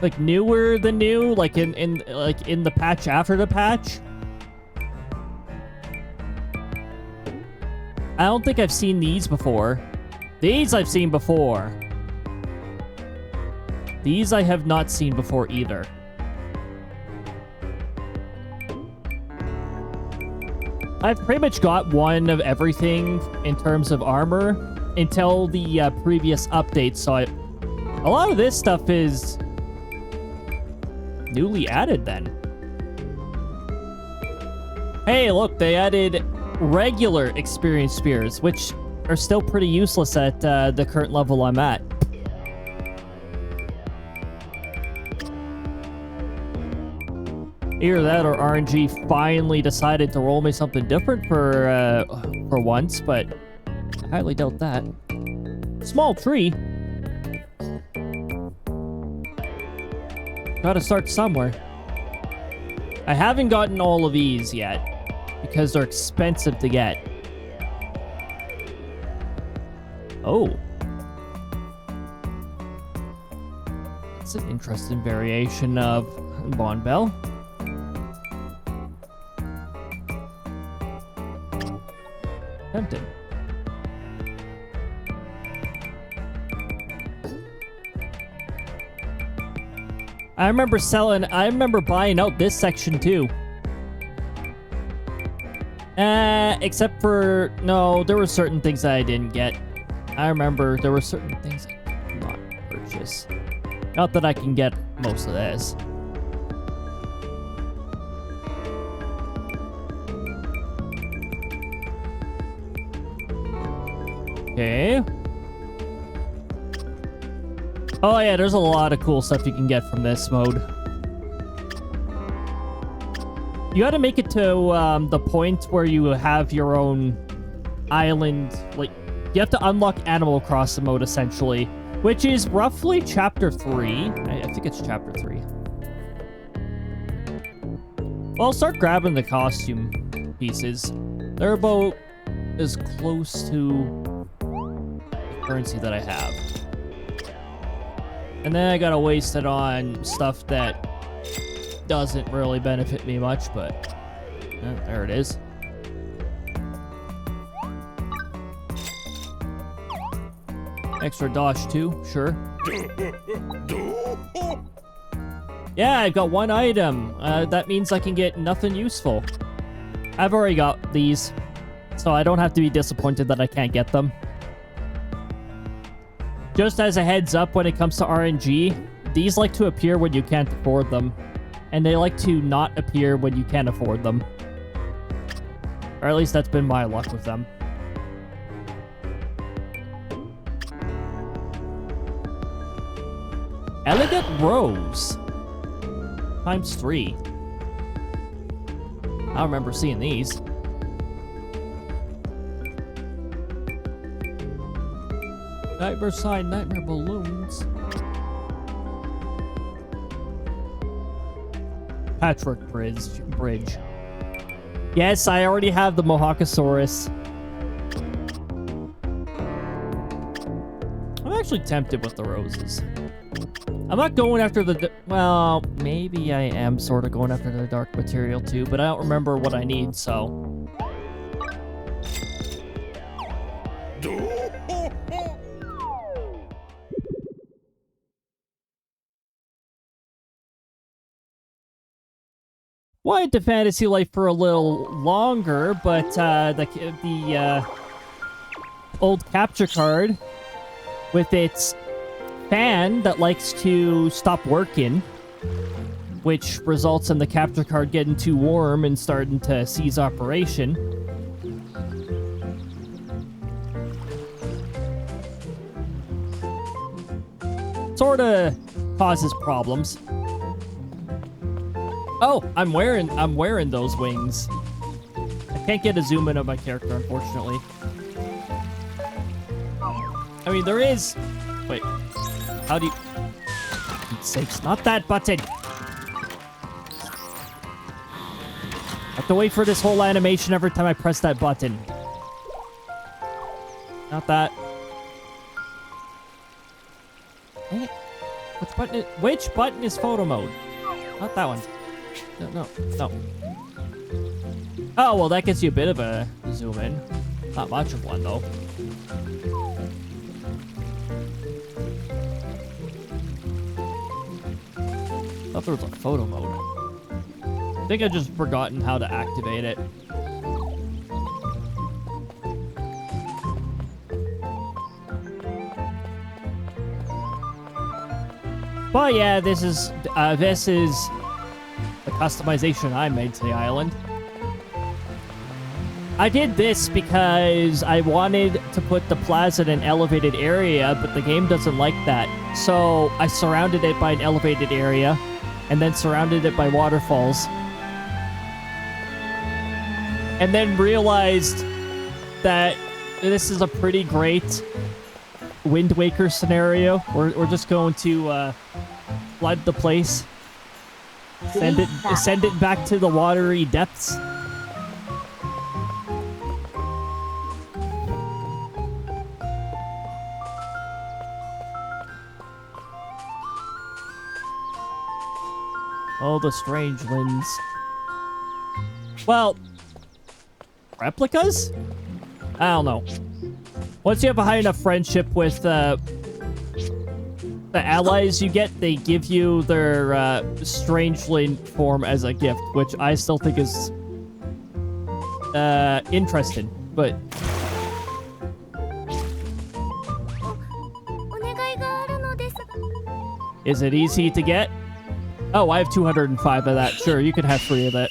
Like newer than new? Like in the patch after the patch? I don't think I've seen these before. These I've seen before. These I have not seen before either. I've pretty much got one of everything in terms of armor until the previous update, so a lot of this stuff is newly added then. Hey, look, they added regular experience spears, which are still pretty useless at the current level I'm at. Either that or RNG finally decided to roll me something different for once, but I highly doubt that. Small tree. Gotta start somewhere. I haven't gotten all of these yet, because they're expensive to get. Oh. It's an interesting variation of Bond Bell. Tempting. I remember buying out this section too. Except for, no, there were certain things that I didn't get. I remember there were certain things I did not purchase. Not that I can get most of this. Okay. Oh yeah, there's a lot of cool stuff you can get from this mode. You gotta make it to the point where you have your own island. Like, you have to unlock Animal Crossing mode, essentially. Which is roughly Chapter 3. I think it's Chapter 3. Well, I'll start grabbing the costume pieces. They're about as close to the currency that I have. And then I gotta waste it on stuff that doesn't really benefit me much, but there it is. Extra dosh too, sure. Yeah, I've got one item. That means I can get nothing useful. I've already got these, so I don't have to be disappointed that I can't get them. Just as a heads up, when it comes to RNG, these like to appear when you can't afford them. And they like to not appear when you can't afford them. Or at least that's been my luck with them. Elegant Rose. ×3. I remember seeing these. Nightmare Sign, Nightmare Balloons. Patchwork Bridge. Yes, I already have the Mohawkosaurus. I'm actually tempted with the roses. I'm not going after the... Well, maybe I am sort of going after the dark material too, but I don't remember what I need, so... Wanted to fantasy life for a little longer, but the old capture card with its fan that likes to stop working, which results in the capture card getting too warm and starting to cease operation. Sorta causes problems. Oh, I'm wearing those wings. I can't get a zoom in of my character, unfortunately. I mean, there is... Wait. How do you... For Pete's sakes, not that button! I have to wait for this whole animation every time I press that button. Not that. Dang it. Which button is photo mode? Not that one. No. Oh, well, that gets you a bit of a zoom in. Not much of one, though. I thought there was a photo mode. I think I just forgotten how to activate it. But yeah, this is the customization I made to the island. I did this because I wanted to put the plaza in an elevated area, but the game doesn't like that. So I surrounded it by an elevated area, and then surrounded it by waterfalls. And then realized that this is a pretty great Wind Waker scenario. We're just going to flood the place. Send it back to the watery depths. Oh, the strangelings. Well, replicas? I don't know. Once you have a high enough friendship with the allies you get, they give you their strangeling form as a gift, which I still think is interesting, but... Is it easy to get? Oh, I have 205 of that. Sure, you can have 3 of that.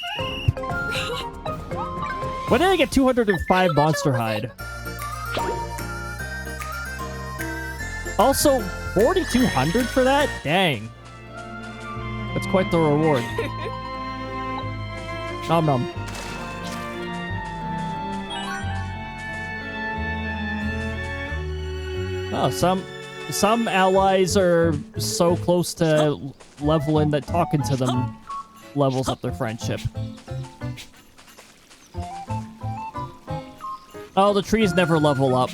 When did I get 205 monster hide? Also, 4,200 for that? Dang. That's quite the reward. Nom nom. Oh, some allies are so close to leveling that talking to them levels up their friendship. Oh, the trees never level up.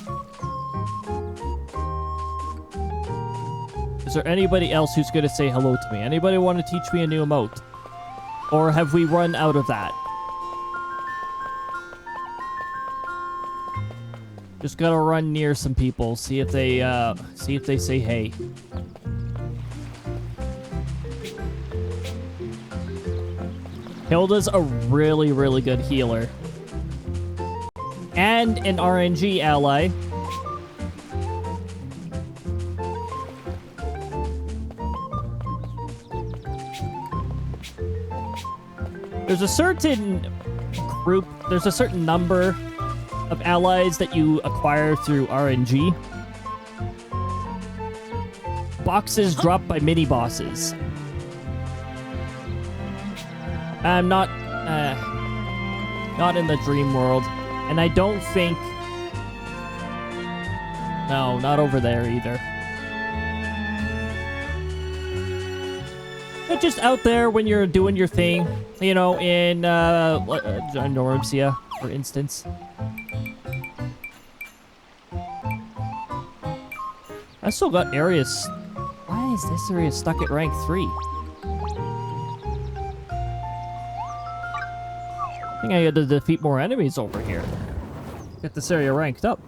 Is there anybody else who's going to say hello to me? Anybody want to teach me a new emote? Or have we run out of that? Just gotta run near some people, see if they say hey. Hilda's a really, really good healer. And an RNG ally. There's a certain group, there's a certain number of allies that you acquire through RNG. Boxes dropped by mini-bosses. I'm not in the dream world. And I don't think... No, not over there either. But just out there when you're doing your thing. You know, in Normsia, for instance. I still got areas. Why is this area stuck at rank 3? I think I had to defeat more enemies over here. Get this area ranked up.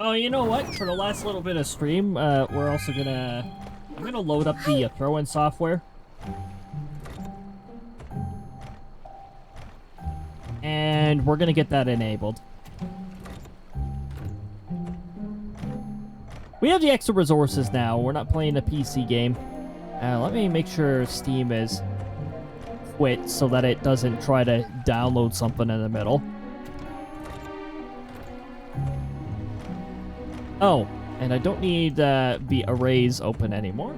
Oh, you know what? For the last little bit of stream, we're also gonna... I'm gonna load up the throw-in software. And we're gonna get that enabled. We have the extra resources now. We're not playing a PC game. Let me make sure Steam is quit so that it doesn't try to download something in the middle. Oh, and I don't need the arrays open anymore.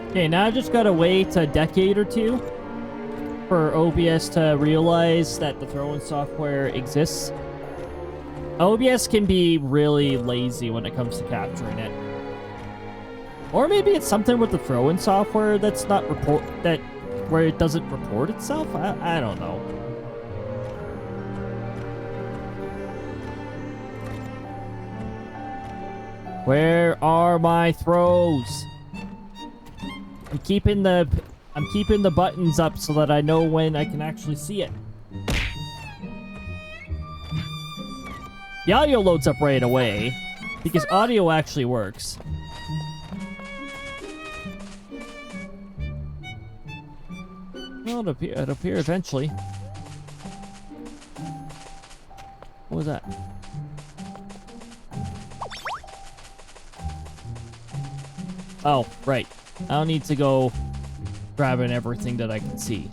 Okay, now I just gotta wait a decade or two for OBS to realize that the throw-in software exists. OBS can be really lazy when it comes to capturing it. Or maybe it's something with the throw-in software that's not where it doesn't report itself? I don't know. Where are my throws? I'm keeping the buttons up so that I know when I can actually see it. The audio loads up right away because audio actually works. Well, it'll appear eventually. What was that? Oh, right. I don't need to go grabbing everything that I can see.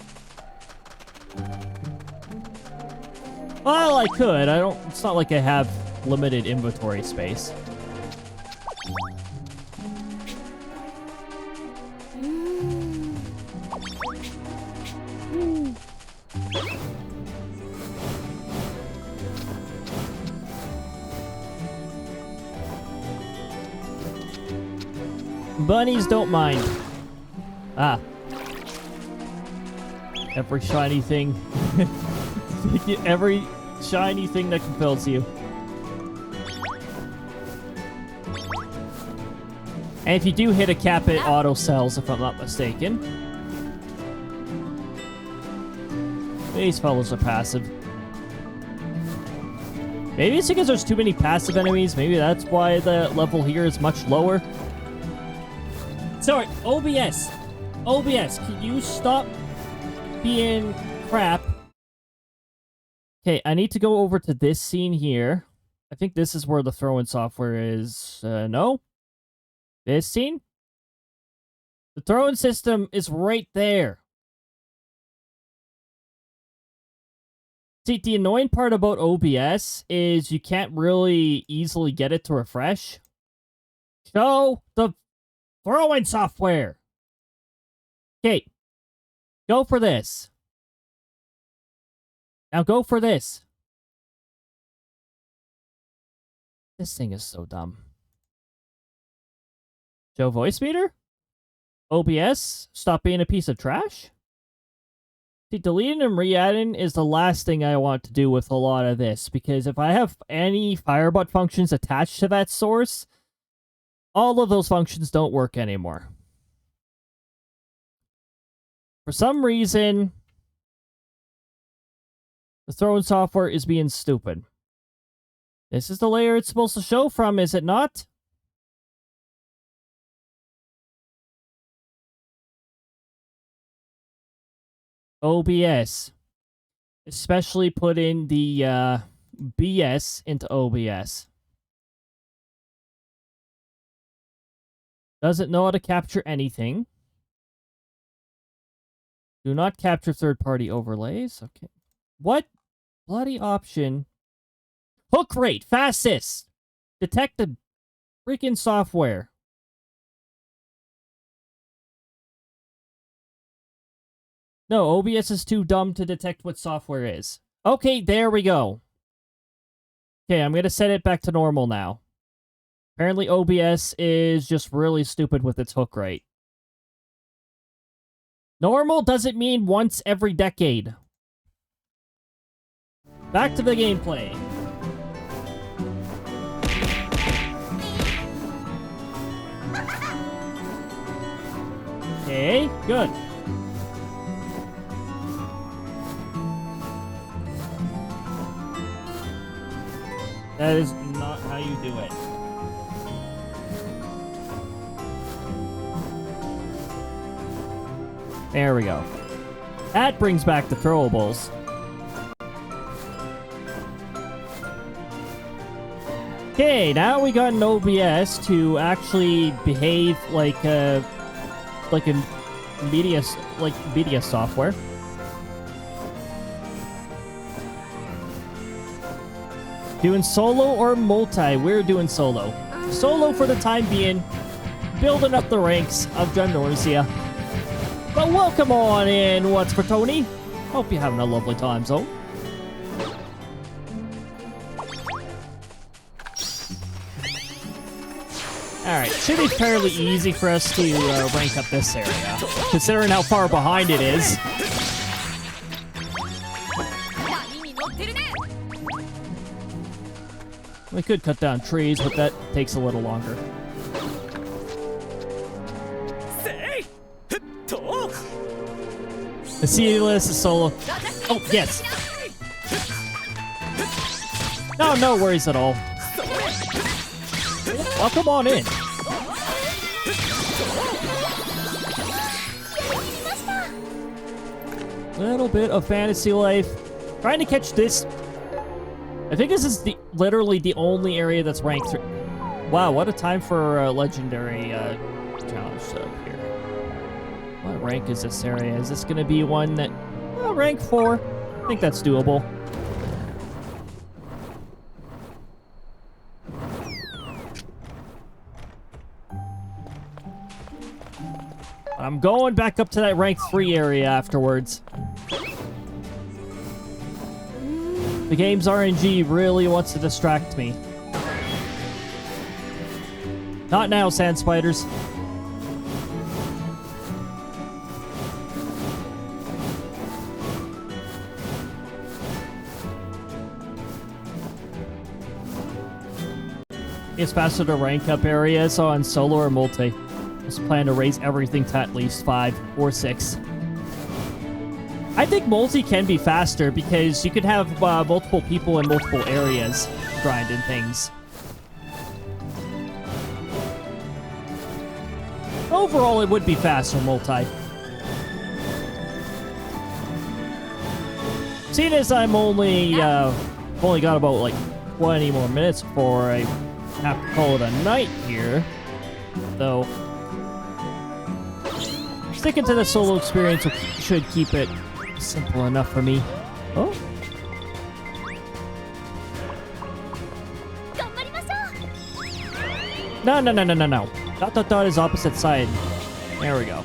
Well, I could. It's not like I have limited inventory space. Bunnies don't mind. Ah. Every shiny thing. Every shiny thing that compels you. And if you do hit a cap, it auto-sells, if I'm not mistaken. These fellows are passive. Maybe it's because there's too many passive enemies. Maybe that's why the level here is much lower. Sorry, OBS. OBS, can you stop being crap? Okay, I need to go over to this scene here. I think this is where the throw-in software is. No? This scene? The throw-in system is right there. See, the annoying part about OBS is you can't really easily get it to refresh. Show the throw-in software. Okay. Go for this. Now go for this. This thing is so dumb. Show voice meter? OBS? Stop being a piece of trash? See, deleting and re-adding is the last thing I want to do with a lot of this, because if I have any Firebot functions attached to that source, all of those functions don't work anymore. For some reason, the throw-in software is being stupid. This is the layer it's supposed to show from, is it not? OBS. Especially put in the BS into OBS. Doesn't know how to capture anything. Do not capture third-party overlays. Okay. What bloody option? Hook rate, fastest. Detect the freaking software. No, OBS is too dumb to detect what software is. Okay, there we go. Okay, I'm going to set it back to normal now. Apparently OBS is just really stupid with its hook rate. Normal doesn't mean once every decade. Back to the gameplay. Okay, good. That is not how you do it. There we go. That brings back the throwables. Okay, now we got an OBS to actually behave like a media software. Doing solo or multi? We're doing solo. Solo for the time being. Building up the ranks of Ginorsia. But welcome on in, what's for Tony? Hope you're having a lovely time, so. Alright, should be fairly easy for us to rank up this area, considering how far behind it is. We could cut down trees, but that takes a little longer. The seedless is solo. Oh, yes. No, no worries at all. Oh, come on in. Little bit of fantasy life. Trying to catch this. I think this is literally the only area that's ranked 3. Wow, what a time for a legendary challenge up here. What rank is this area? Is this going to be one that... rank 4. I think that's doable. I'm going back up to that rank 3 area afterwards. The game's RNG really wants to distract me. Not now, sand spiders. It's faster to rank up areas on solo or multi. Just plan to raise everything to at least 5 or 6. I think multi can be faster because you could have multiple people in multiple areas grinding things. Overall, it would be faster multi. Seeing as I'm only got about like 20 more minutes before I have to call it a night here, though. Sticking to the solo experience should keep it simple enough for me. Oh. No. Dot is opposite side. There we go.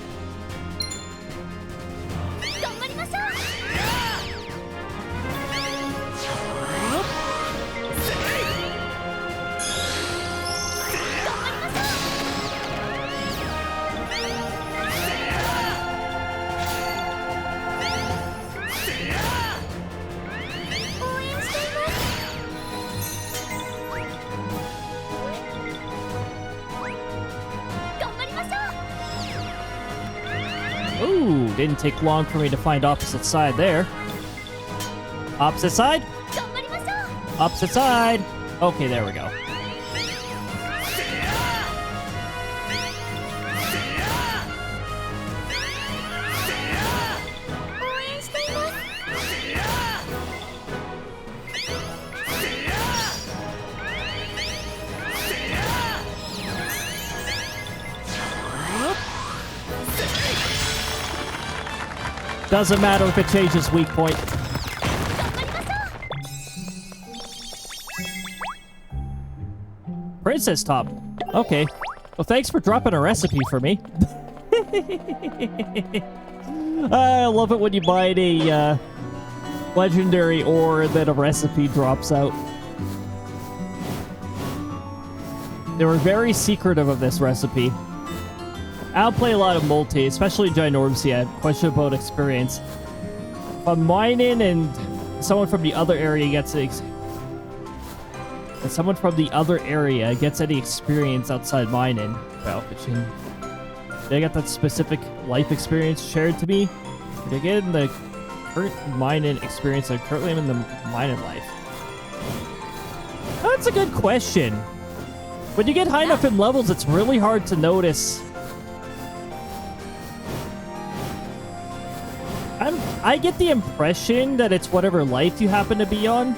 Ooh, didn't take long for me to find opposite side there. Opposite side? Opposite side! Okay, there we go. Doesn't matter if it changes weak point. Princess top. Okay. Well, thanks for dropping a recipe for me. I love it when you buy a legendary ore and then a recipe drops out. They were very secretive of this recipe. I'll play a lot of multi, especially Ginormsy. I have question about experience. If I'm mining and someone from the other area gets any experience outside mining, well, they got that specific life experience shared to me. They get in the current mining experience. I currently am in the mining life. That's a good question. When you get high enough in levels, it's really hard to notice. I get the impression that it's whatever life you happen to be on.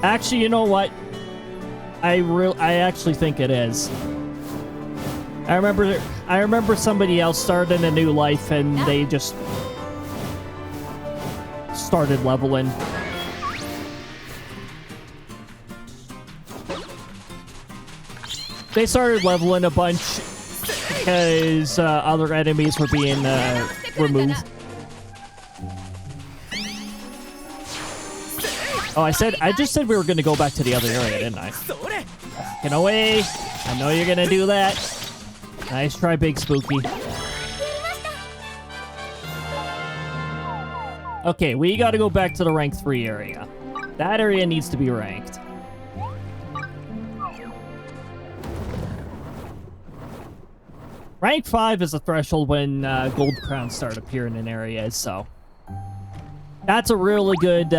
Actually, you know what? I actually think it is. I remember somebody else started a new life and they just started leveling. They started leveling a bunch because other enemies were being removed. Oh, I just said we were gonna go back to the other area, didn't I? Get away! I know you're gonna do that. Nice try, Big Spooky. Okay, we gotta go back to the rank 3 area. That area needs to be ranked. Rank 5 is the threshold when gold crowns start appearing in areas, so... That's a really good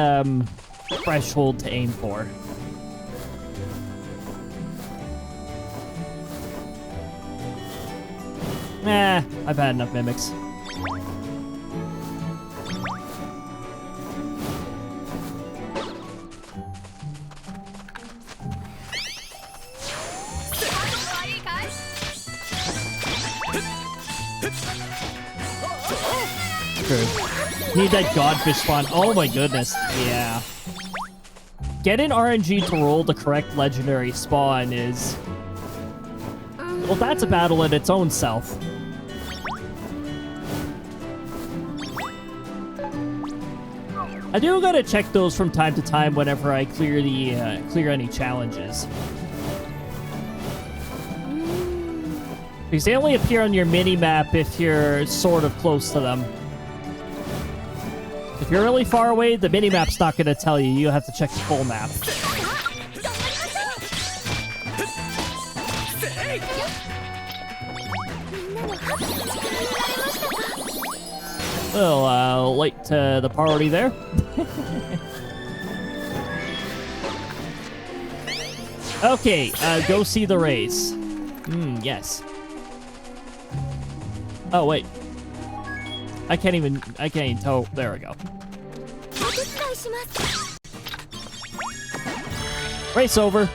threshold to aim for. I've had enough mimics. Need that godfish spawn. Oh my goodness. Yeah. Getting RNG to roll the correct legendary spawn is... Well, that's a battle in its own self. I do gotta check those from time to time whenever I clear the clear any challenges. Because they only appear on your mini-map if you're sort of close to them. If you're really far away, the mini-map's not going to tell you. You have to check the full map. Well, late to the party there. Okay, go see the race. Yes. Oh, wait. I can't even tell. There we go. Race over.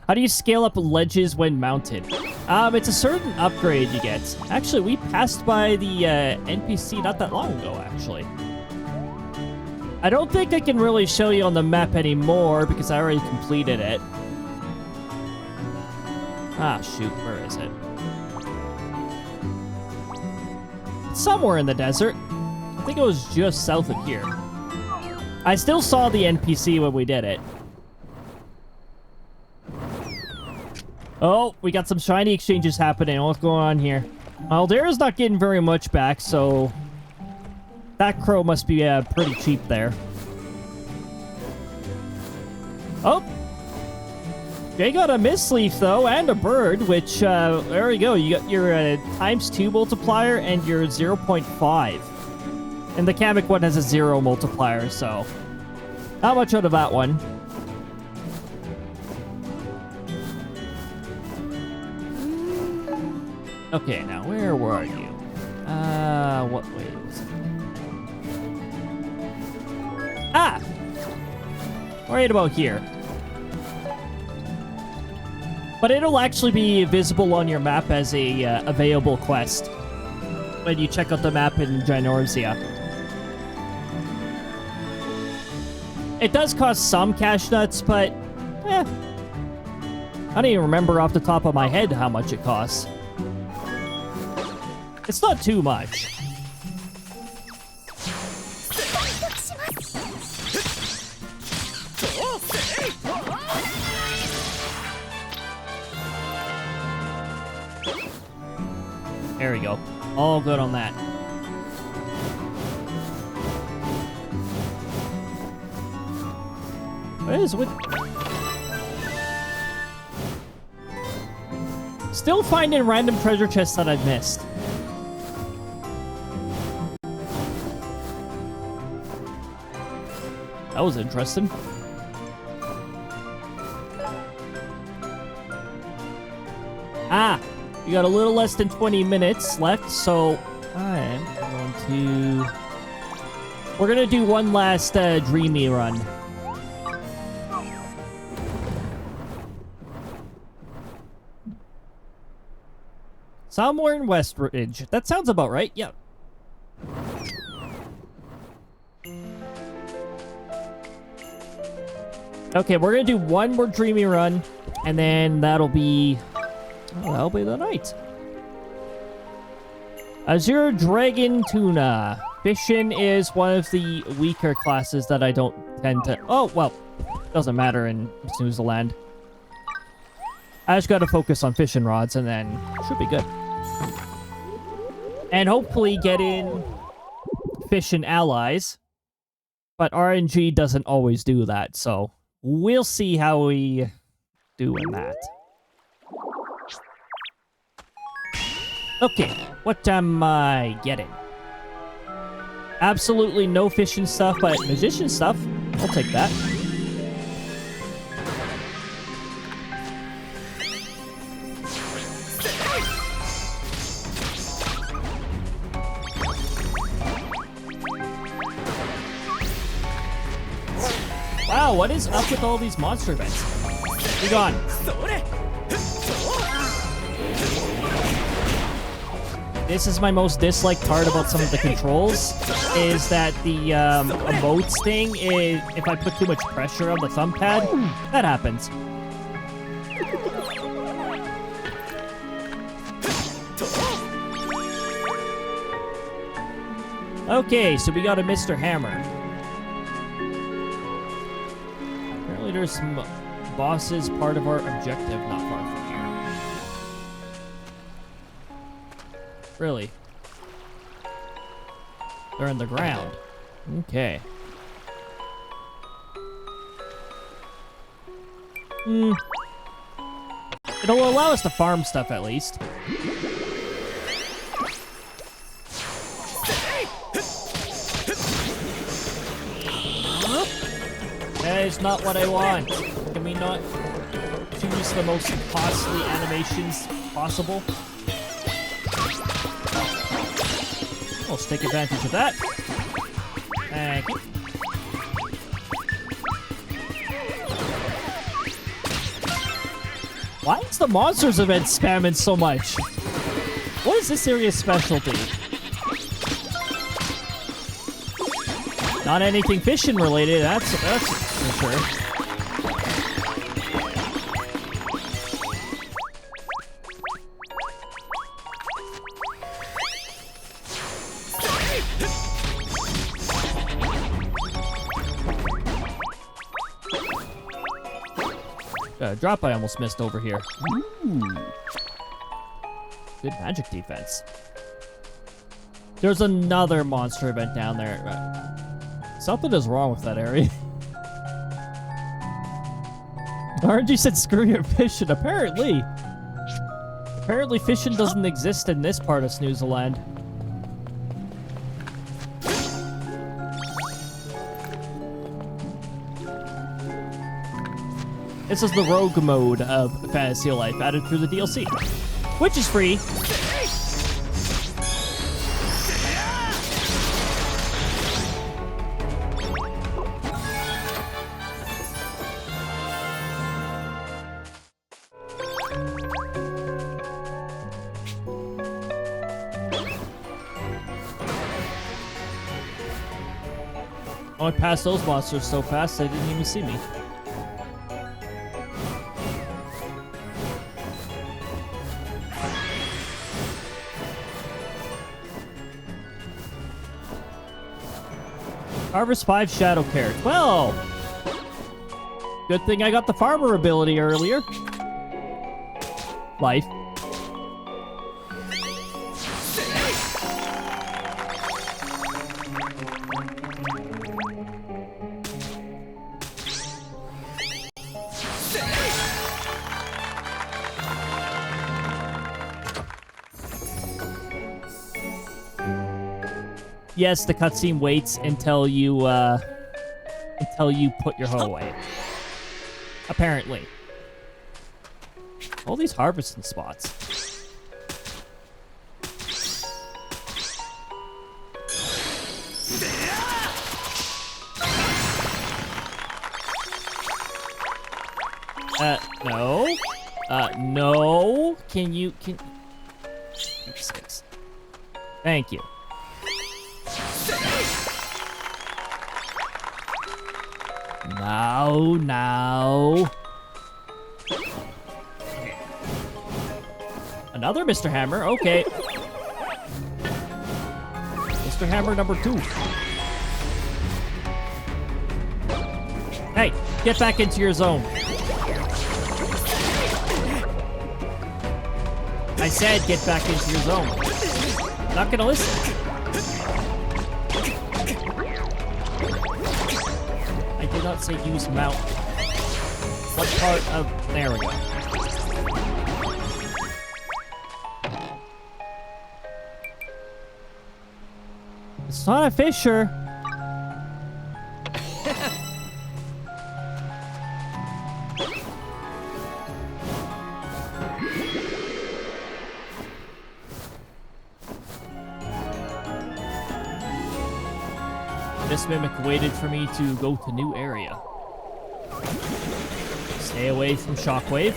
How do you scale up ledges when mounted? It's a certain upgrade you get. Actually, we passed by the NPC not that long ago, actually. I don't think I can really show you on the map anymore because I already completed it. Ah, shoot. Where is it? Somewhere in the desert. I think it was just south of here. I still saw the NPC when we did it. Oh, we got some shiny exchanges happening. What's going on here? SLdr's not getting very much back, so... That crow must be pretty cheap there. Oh! They got a misleaf, though, and a bird, which, there we go. You got your ×2 multiplier and your 0.5. And the Kamek one has a 0 multiplier, so... Not much out of that one. Okay, now, where were you? What way was it? Ah! Right about here. But it'll actually be visible on your map as a available quest when you check out the map in Gynorzia. It does cost some cash nuts, but I don't even remember off the top of my head how much it costs. It's not too much. There we go. All good on that. What is with... Still finding random treasure chests that I've missed. That was interesting. Ah! We got a little less than 20 minutes left, so I'm going to... We're gonna do one last dreamy run. Somewhere in Westridge. That sounds about right, yep. Okay, we're gonna do one more dreamy run, and then that'll be the night. Azure Dragon Tuna. Fission is one of the weaker classes that I don't tend to... Oh, well, doesn't matter in Snoozeland. I just gotta focus on fishing rods and then should be good. And hopefully get in fishing allies. But RNG doesn't always do that, so we'll see how we do in that. Okay, what am I getting? Absolutely no fishing stuff, but magician stuff. I'll take that. Wow, what is up with all these monster events? Be gone. This is my most disliked part about some of the controls, is that the emotes thing, is, if I put too much pressure on the thumb pad, that happens. Okay, so we got a Mr. Hammer. Apparently there's some bosses part of our objective not far from here. Really? They're in the ground. Okay. It'll allow us to farm stuff at least. That is not what I want. Can we not choose the most costly animations possible? Let's take advantage of that. Thank you. Why is the monsters event spamming so much? What is this area's specialty? Not anything fishing related, that's for sure. Drop I almost missed over here. Ooh. Good magic defense. There's another monster event down there. Something is wrong with that area. RNG said screw your fishing. Apparently fishing doesn't exist in this part of Snoozeland. This is the rogue mode of Fantasy Life added through the DLC, which is free. Oh, I passed those monsters so fast they didn't even see me. Harvest 5 Shadow Carrots. Well, good thing I got the farmer ability earlier. Life. Yes, the cutscene waits until you put your hoe away. Apparently. All these harvesting spots. No. No. Can... Thank you. Now. Another Mr. Hammer, okay. This Monster Hammer number 2. Hey, get back into your zone. I said get back into your zone. Not gonna listen. I did not say use mount. What part of... There we go. It's not a fisher. This mimic waited for me to go to new area. Stay away from Shockwave.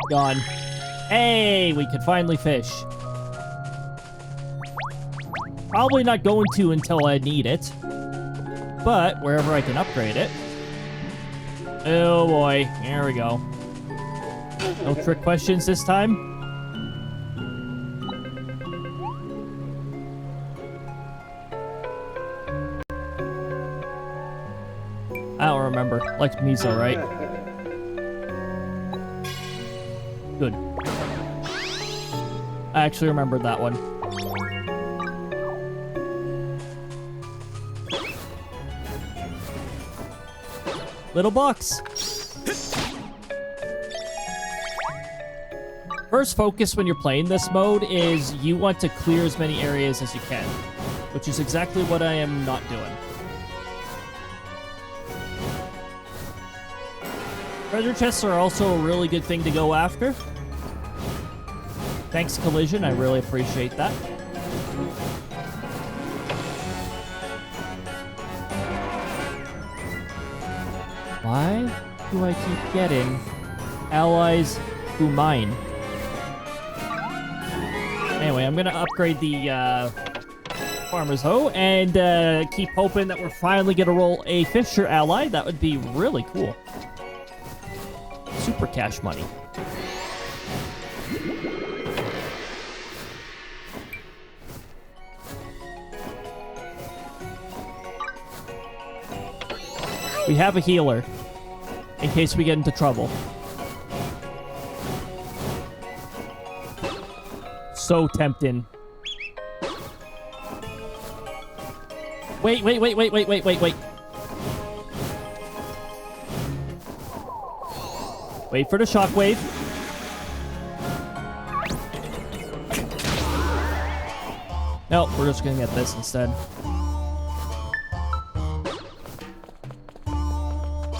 Gone. Hey, we could finally fish. Probably not going to until I need it. But wherever I can upgrade it. Oh boy, here we go. No trick questions this time. I don't remember. Like miso, right? Good. I actually remembered that one. Little box. First focus when you're playing this mode is you want to clear as many areas as you can, which is exactly what I am not doing. Treasure chests are also a really good thing to go after. Thanks, Collision. I really appreciate that. Why do I keep getting allies who mine? Anyway, I'm gonna upgrade the Farmer's Hoe and keep hoping that we're finally gonna roll a Fisher ally. That would be really cool. Super cash money. We have a healer in case we get into trouble. So tempting. Wait. Wait for the shockwave. No, we're just gonna get this instead.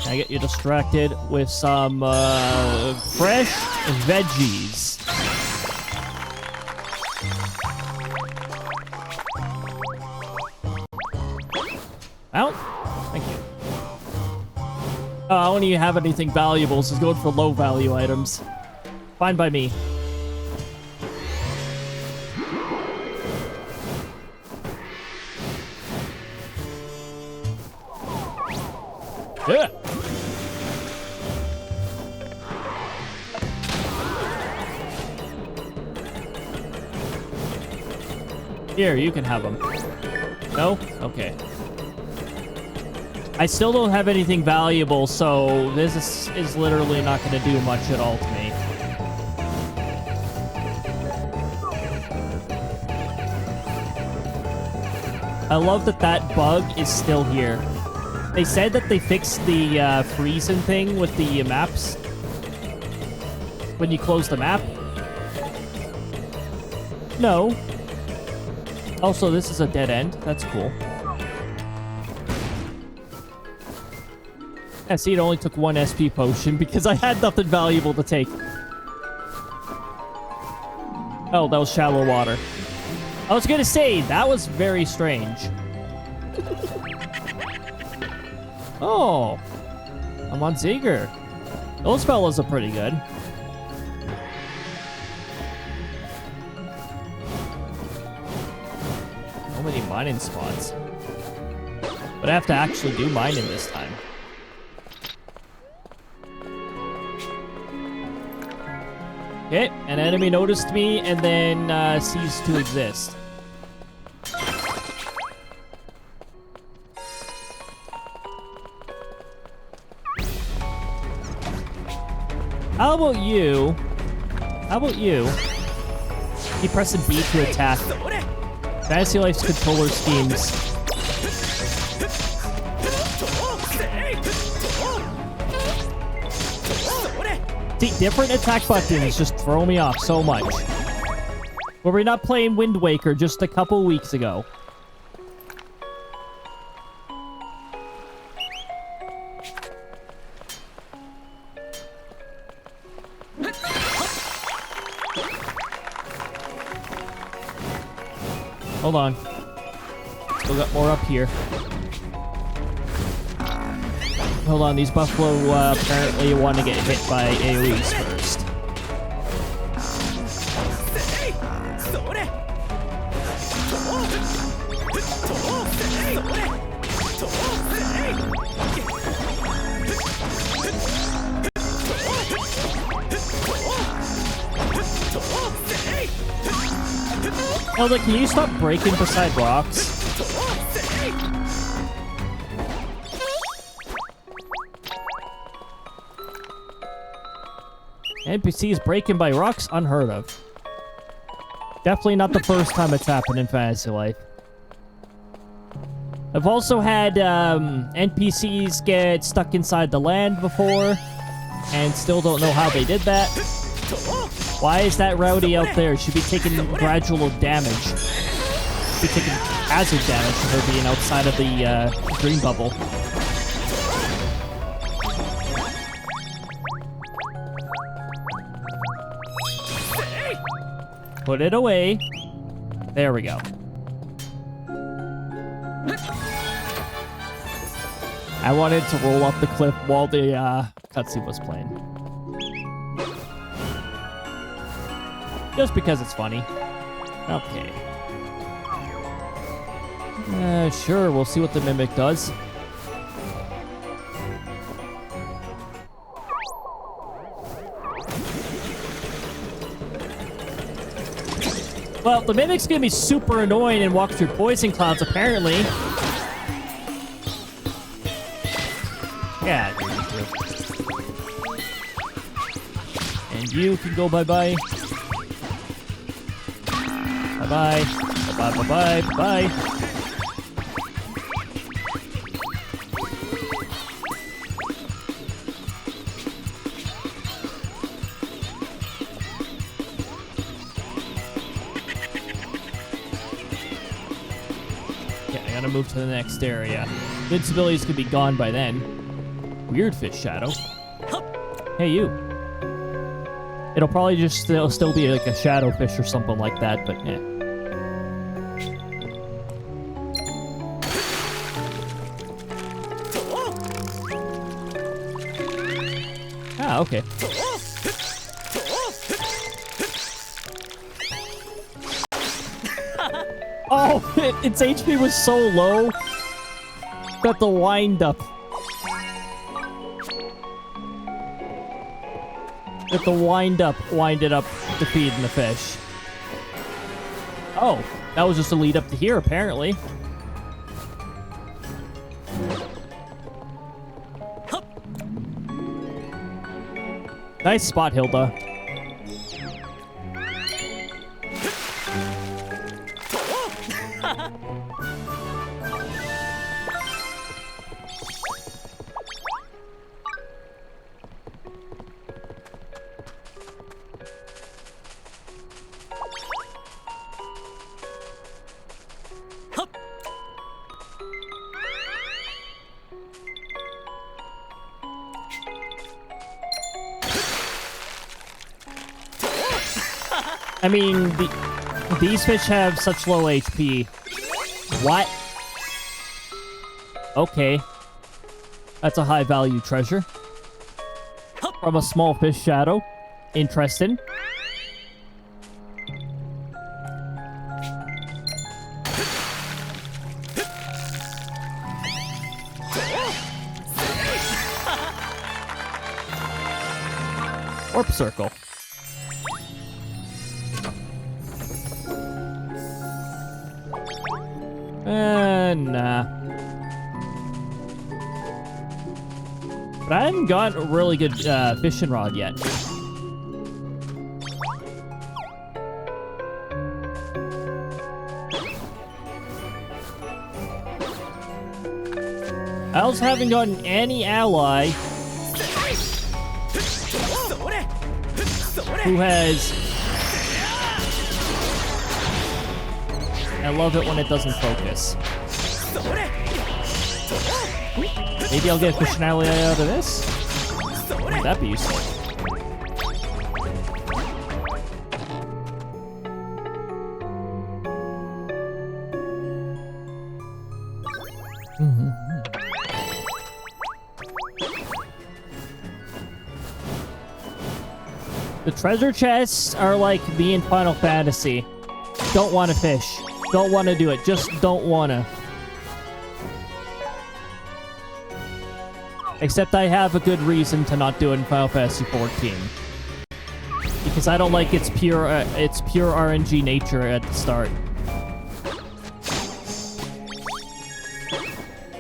I get you distracted with some fresh veggies. Out. Thank you. I don't even have anything valuable, so it's going for low value items. Fine by me. Yeah. Here, you can have them. No? Okay. I still don't have anything valuable, so this is literally not going to do much at all to me. I love that that bug is still here. They said that they fixed the freezing thing with the maps when you close the map. No. Also, this is a dead end. That's cool. Yeah, see, it only took one SP potion because I had nothing valuable to take. Oh, that was shallow water. I was gonna say, that was very strange. Oh, I'm on Ziegler. Those fellas are pretty good. So many mining spots. But I have to actually do mining this time. Okay, an enemy noticed me and then ceased to exist. How about you? How about you? Keep pressing B to attack. Fantasy Life's controller schemes. See, different attack buttons just throw me off so much. Were we not playing Wind Waker just a couple weeks ago? Hold on. Still got more up here. Hold on, these buffalo apparently want to get hit by AoEs first. Elda, can you stop breaking beside rocks? NPCs breaking by rocks? Unheard of. Definitely not the first time it's happened in Fantasy Life. I've also had NPCs get stuck inside the land before, and still don't know how they did that. Why is that rowdy out there? Should be taking gradual damage. Should be taking hazard damage for her being outside of the green bubble. Put it away. There we go. I wanted to roll up the cliff while the cutscene was playing. Just because it's funny. Okay. Sure, we'll see what the Mimic does. Well, the Mimic's gonna be super annoying and walk through poison clouds, apparently. Yeah, and you can go bye-bye. Bye-bye. Bye-bye, bye-bye, bye-bye. Okay, I gotta move to the next area. Invincibilities could be gone by then. Weird fish shadow. Hey, you. It'll probably just still be like a shadow fish or something like that, but yeah. Ah, okay. Oh, its HP was so low that the wind-up winded up defeating the fish. Oh, that was just a lead up to here, apparently. Nice spot, Hilda. I mean, these fish have such low HP. What? Okay. That's a high-value treasure. From a small fish shadow. Interesting. Warp circle. Nah. But I haven't got a really good fishing rod yet. I also haven't gotten any ally who has... I love it when it doesn't focus. Maybe I'll get a fishing ally out of this? That'd be useful. The treasure chests are like me in Final Fantasy. Don't want to fish. Don't want to do it. Just don't want to. Except I have a good reason to not do it in Final Fantasy 14. Because I don't like its pure RNG nature at the start.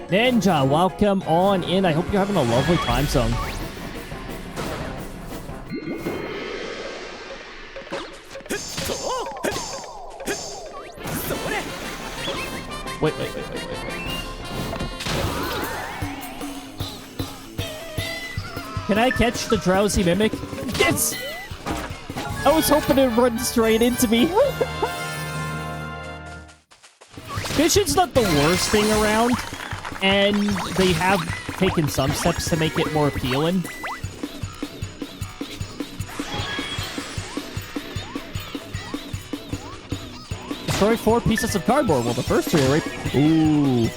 Ninja, welcome on in. I hope you're having a lovely time zone. Wait. Can I catch the drowsy mimic? Yes! I was hoping it would run straight into me. Fishing's not the worst thing around, and they have taken some steps to make it more appealing. Destroy 4 pieces of cardboard. Well, the first 3 are right... Ooh.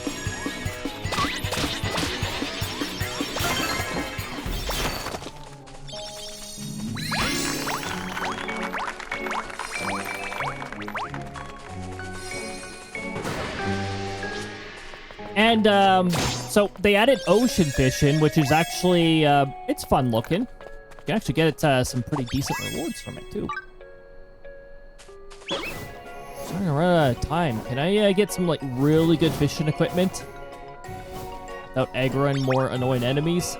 And, so they added ocean fishing, which is actually, it's fun looking. You can actually get some pretty decent rewards from it, too. Starting to run out of time. Can I get some, like, really good fishing equipment? Without aggroing more annoying enemies?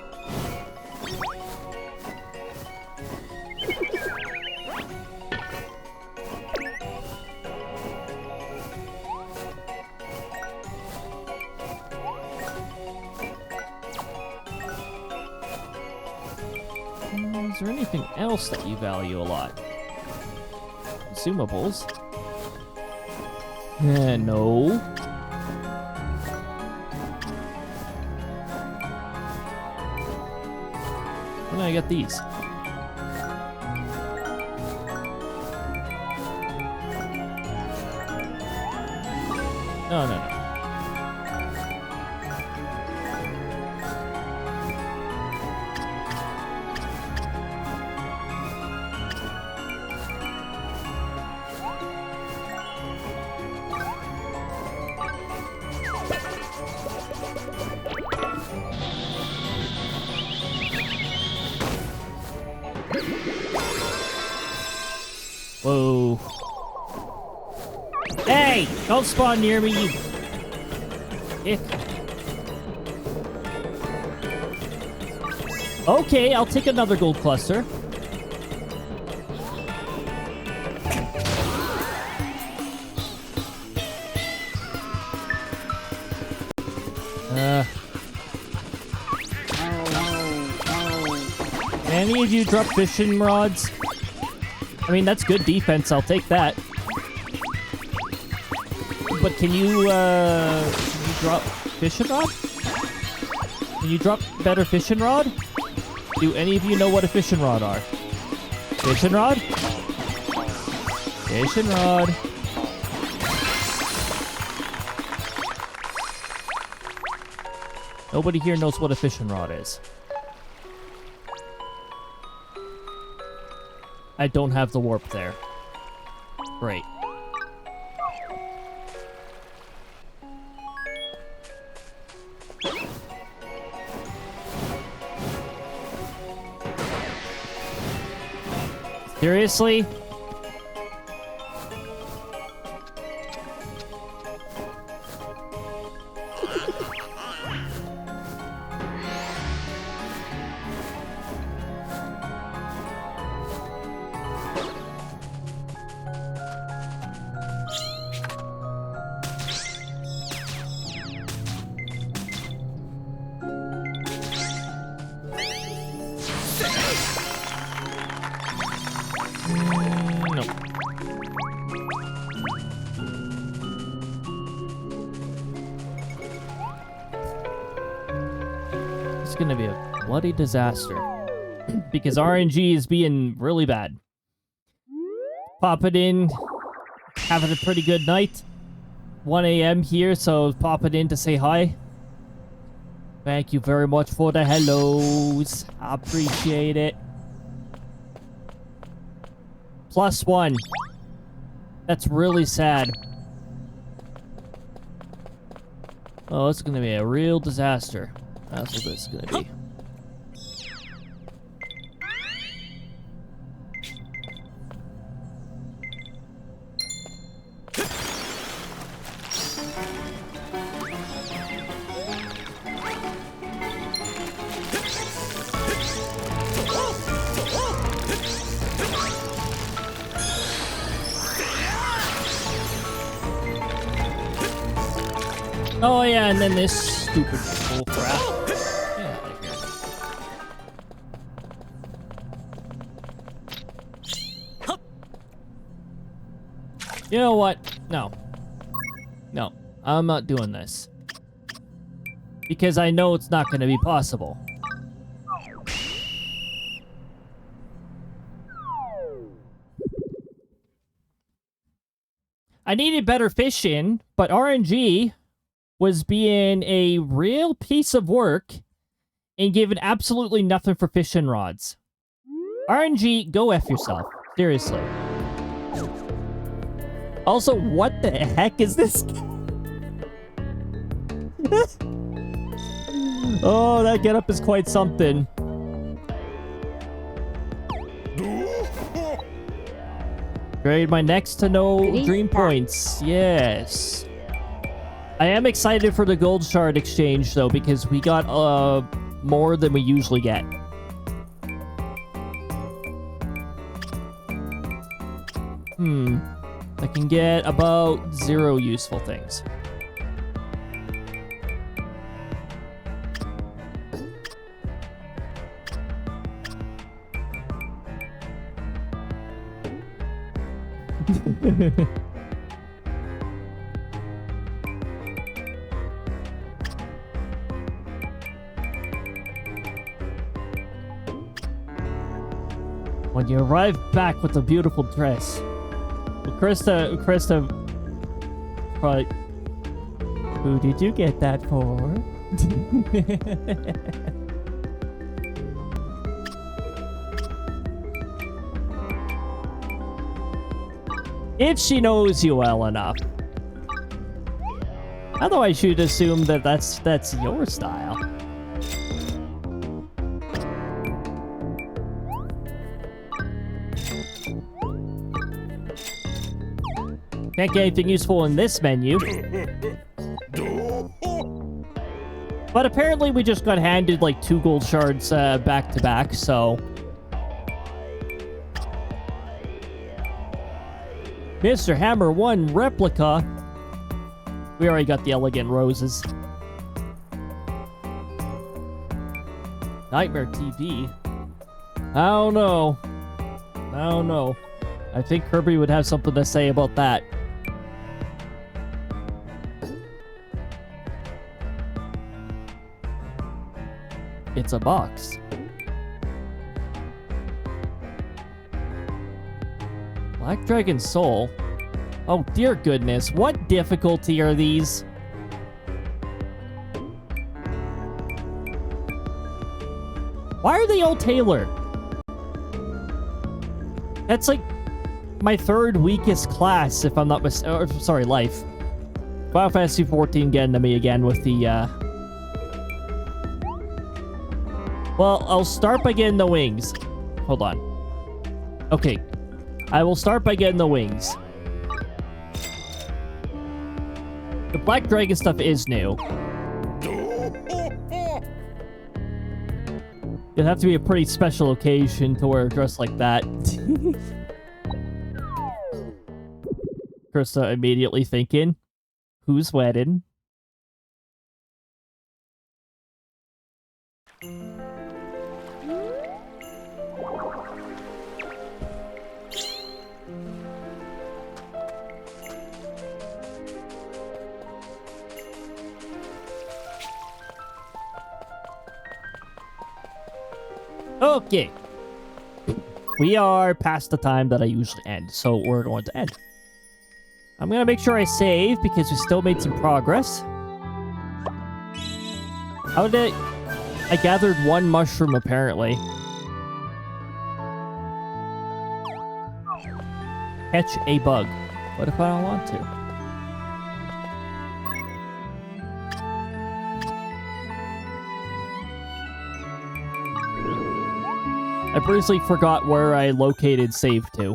Is there anything else that you value a lot? Consumables? No. When did I get these? No. Whoa. Hey! Don't spawn near me, you... Ick. Okay, I'll take another gold cluster. Any of you drop fishing rods? I mean, that's good defense. I'll take that. But can you drop fishing rod? Can you drop better fishing rod? Do any of you know what a fishing rod are? Fishing rod? Fishing rod. Nobody here knows what a fishing rod is. I don't have the warp there. Great. Seriously? No. It's gonna be a bloody disaster. Because RNG is being really bad. Pop it in. Having a pretty good night. 1 a.m. here, so pop it in to say hi. Thank you very much for the hellos. I appreciate it. +1. That's really sad. Oh, it's gonna be a real disaster. That's what this is gonna be. Oh yeah, and then this stupid bull crap. Get out of here. You know what? No. No. I'm not doing this. Because I know it's not going to be possible. I needed better fish in, but RNG was being a real piece of work and giving absolutely nothing for fishing rods. RNG, go F yourself. Seriously. Also, what the heck is this? Oh, that getup is quite something. Grade my next to no dream points. Yes. I am excited for the gold shard exchange, though, because we got more than we usually get. I can get about 0 useful things. When you arrive back with a beautiful dress. Well, Krista, probably, who did you get that for? If she knows you well enough. Otherwise, you'd assume that that's your style. Can't get anything useful in this menu. But apparently we just got handed like 2 gold shards back to back, so... Mr. Hammer 1 replica. We already got the elegant roses. Nightmare TV. I don't know. I think Kirby would have something to say about that. It's a box. Black Dragon Soul. Oh, dear goodness. What difficulty are these? Why are they all Taylor? That's like my third weakest class, if I'm not mistaken. Sorry, life. Final Fantasy 14 getting to me again with the, Well, I'll start by getting the wings. Hold on. Okay. I will start by getting the wings. The Black Dragon stuff is new. It'd have to be a pretty special occasion to wear a dress like that. Krista immediately thinking, who's wedding? Okay. We are past the time that I usually end, so we're going to end. I'm going to make sure I save because we still made some progress. How did I gathered one mushroom, apparently. Catch a bug. What if I don't want to? I briefly forgot where I located save to.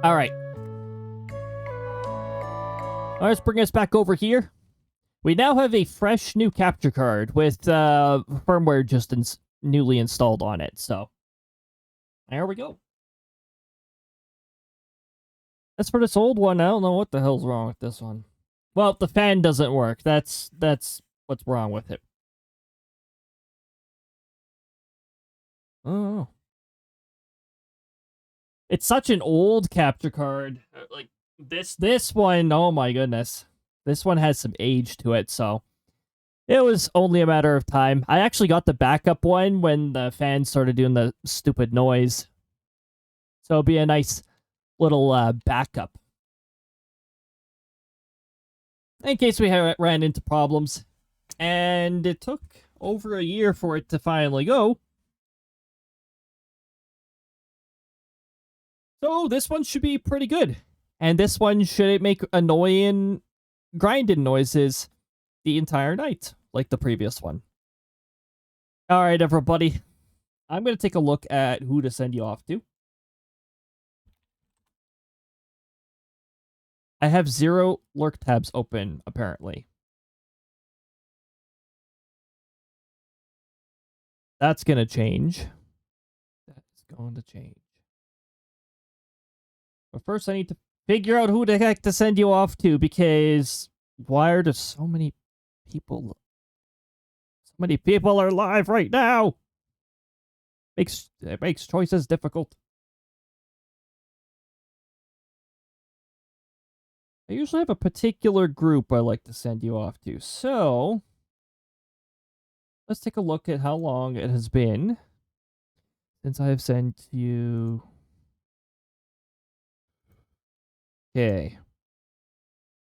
Alright. Let's bring us back over here. We now have a fresh new capture card with firmware just newly installed on it, so there we go. As for this old one, I don't know what the hell's wrong with this one. Well, the fan doesn't work. That's what's wrong with it. Oh. It's such an old capture card. Like this one, oh my goodness. This one has some age to it, so it was only a matter of time. I actually got the backup one when the fan started doing the stupid noise. So it'll be a nice little backup. In case we ran into problems. And it took over a year for it to finally go. So this one should be pretty good. And this one should make annoying grinding noises the entire night, like the previous one. Alright, everybody. I'm going to take a look at who to send you off to. I have 0 lurk tabs open, apparently. That's going to change. That's going to change. But first, I need to figure out who the heck to send you off to, because why are there so many people? So many people are live right now. It makes choices difficult. I usually have a particular group I like to send you off to, so let's take a look at how long it has been since I have sent you. Okay.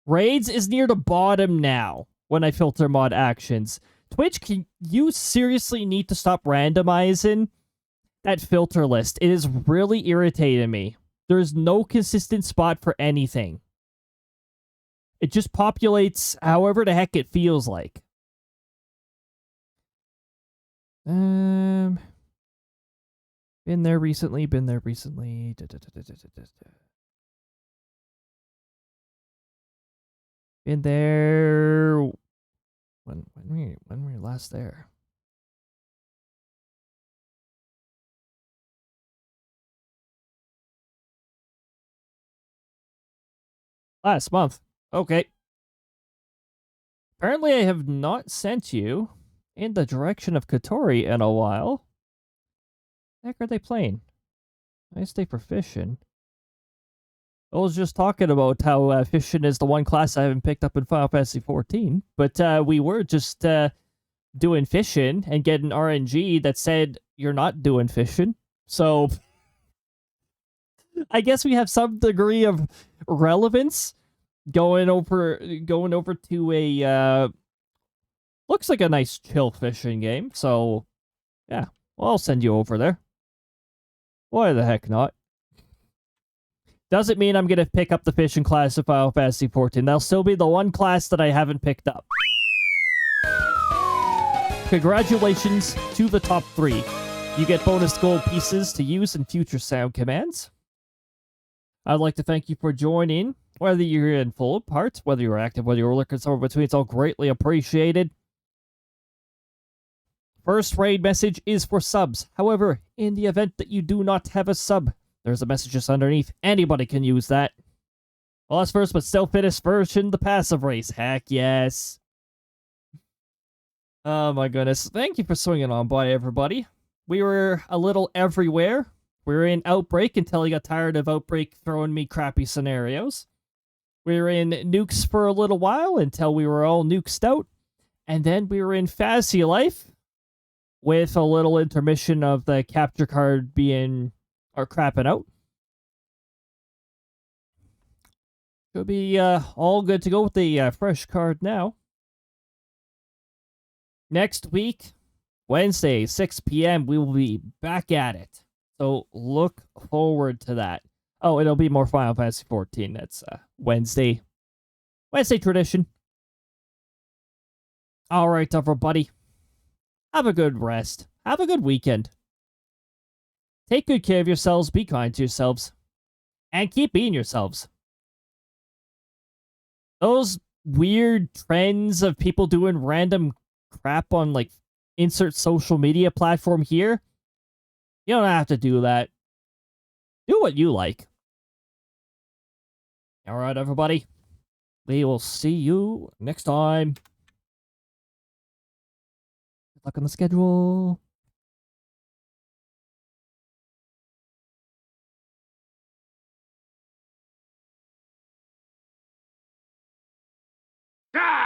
Raids is near the bottom now when I filter mod actions. Twitch, you seriously need to stop randomizing that filter list. It is really irritating me. There's no consistent spot for anything. It just populates however the heck it feels like. Been there recently, been there recently. Been there. When were we last there? Last month. Okay. Apparently I have not sent you in the direction of Kotori in a while. The heck are they playing? Nice day for fishing. I was just talking about how fishing is the one class I haven't picked up in Final Fantasy 14, but we were just doing fishing and get an RNG that said you're not doing fishing. So I guess we have some degree of relevance going over to a looks like a nice chill fishing game. So yeah, well, I'll send you over there. Why the heck not? Doesn't mean I'm gonna pick up the fishing class of Final Fantasy XIV. That'll still be the one class that I haven't picked up. Congratulations to the top 3. You get bonus gold pieces to use in future sound commands. I'd like to thank you for joining. Whether you're in full part, whether you're active, whether you're lurking somewhere between, it's all greatly appreciated. First raid message is for subs. However, in the event that you do not have a sub, there's a message just underneath. Anybody can use that. Lost first, but still finished version, the passive race. Heck yes. Oh my goodness. Thank you for swinging on by, everybody. We were a little everywhere. We were in Outbreak until I got tired of Outbreak throwing me crappy scenarios. We were in Nukes for a little while until we were all nuked out. And then we were in Fantasy Life with a little intermission of the capture card being or crapping out. Should be all good to go with the fresh card now. Next week, Wednesday, 6 p.m., we will be back at it. So look forward to that. Oh, it'll be more Final Fantasy XIV. That's Wednesday. Wednesday tradition. All right, everybody. Have a good rest. Have a good weekend. Take good care of yourselves. Be kind to yourselves. And keep being yourselves. Those weird trends of people doing random crap on, like, insert social media platform here, you don't have to do that. Do what you like. All right, everybody. We will see you next time. Good luck on the schedule. Die!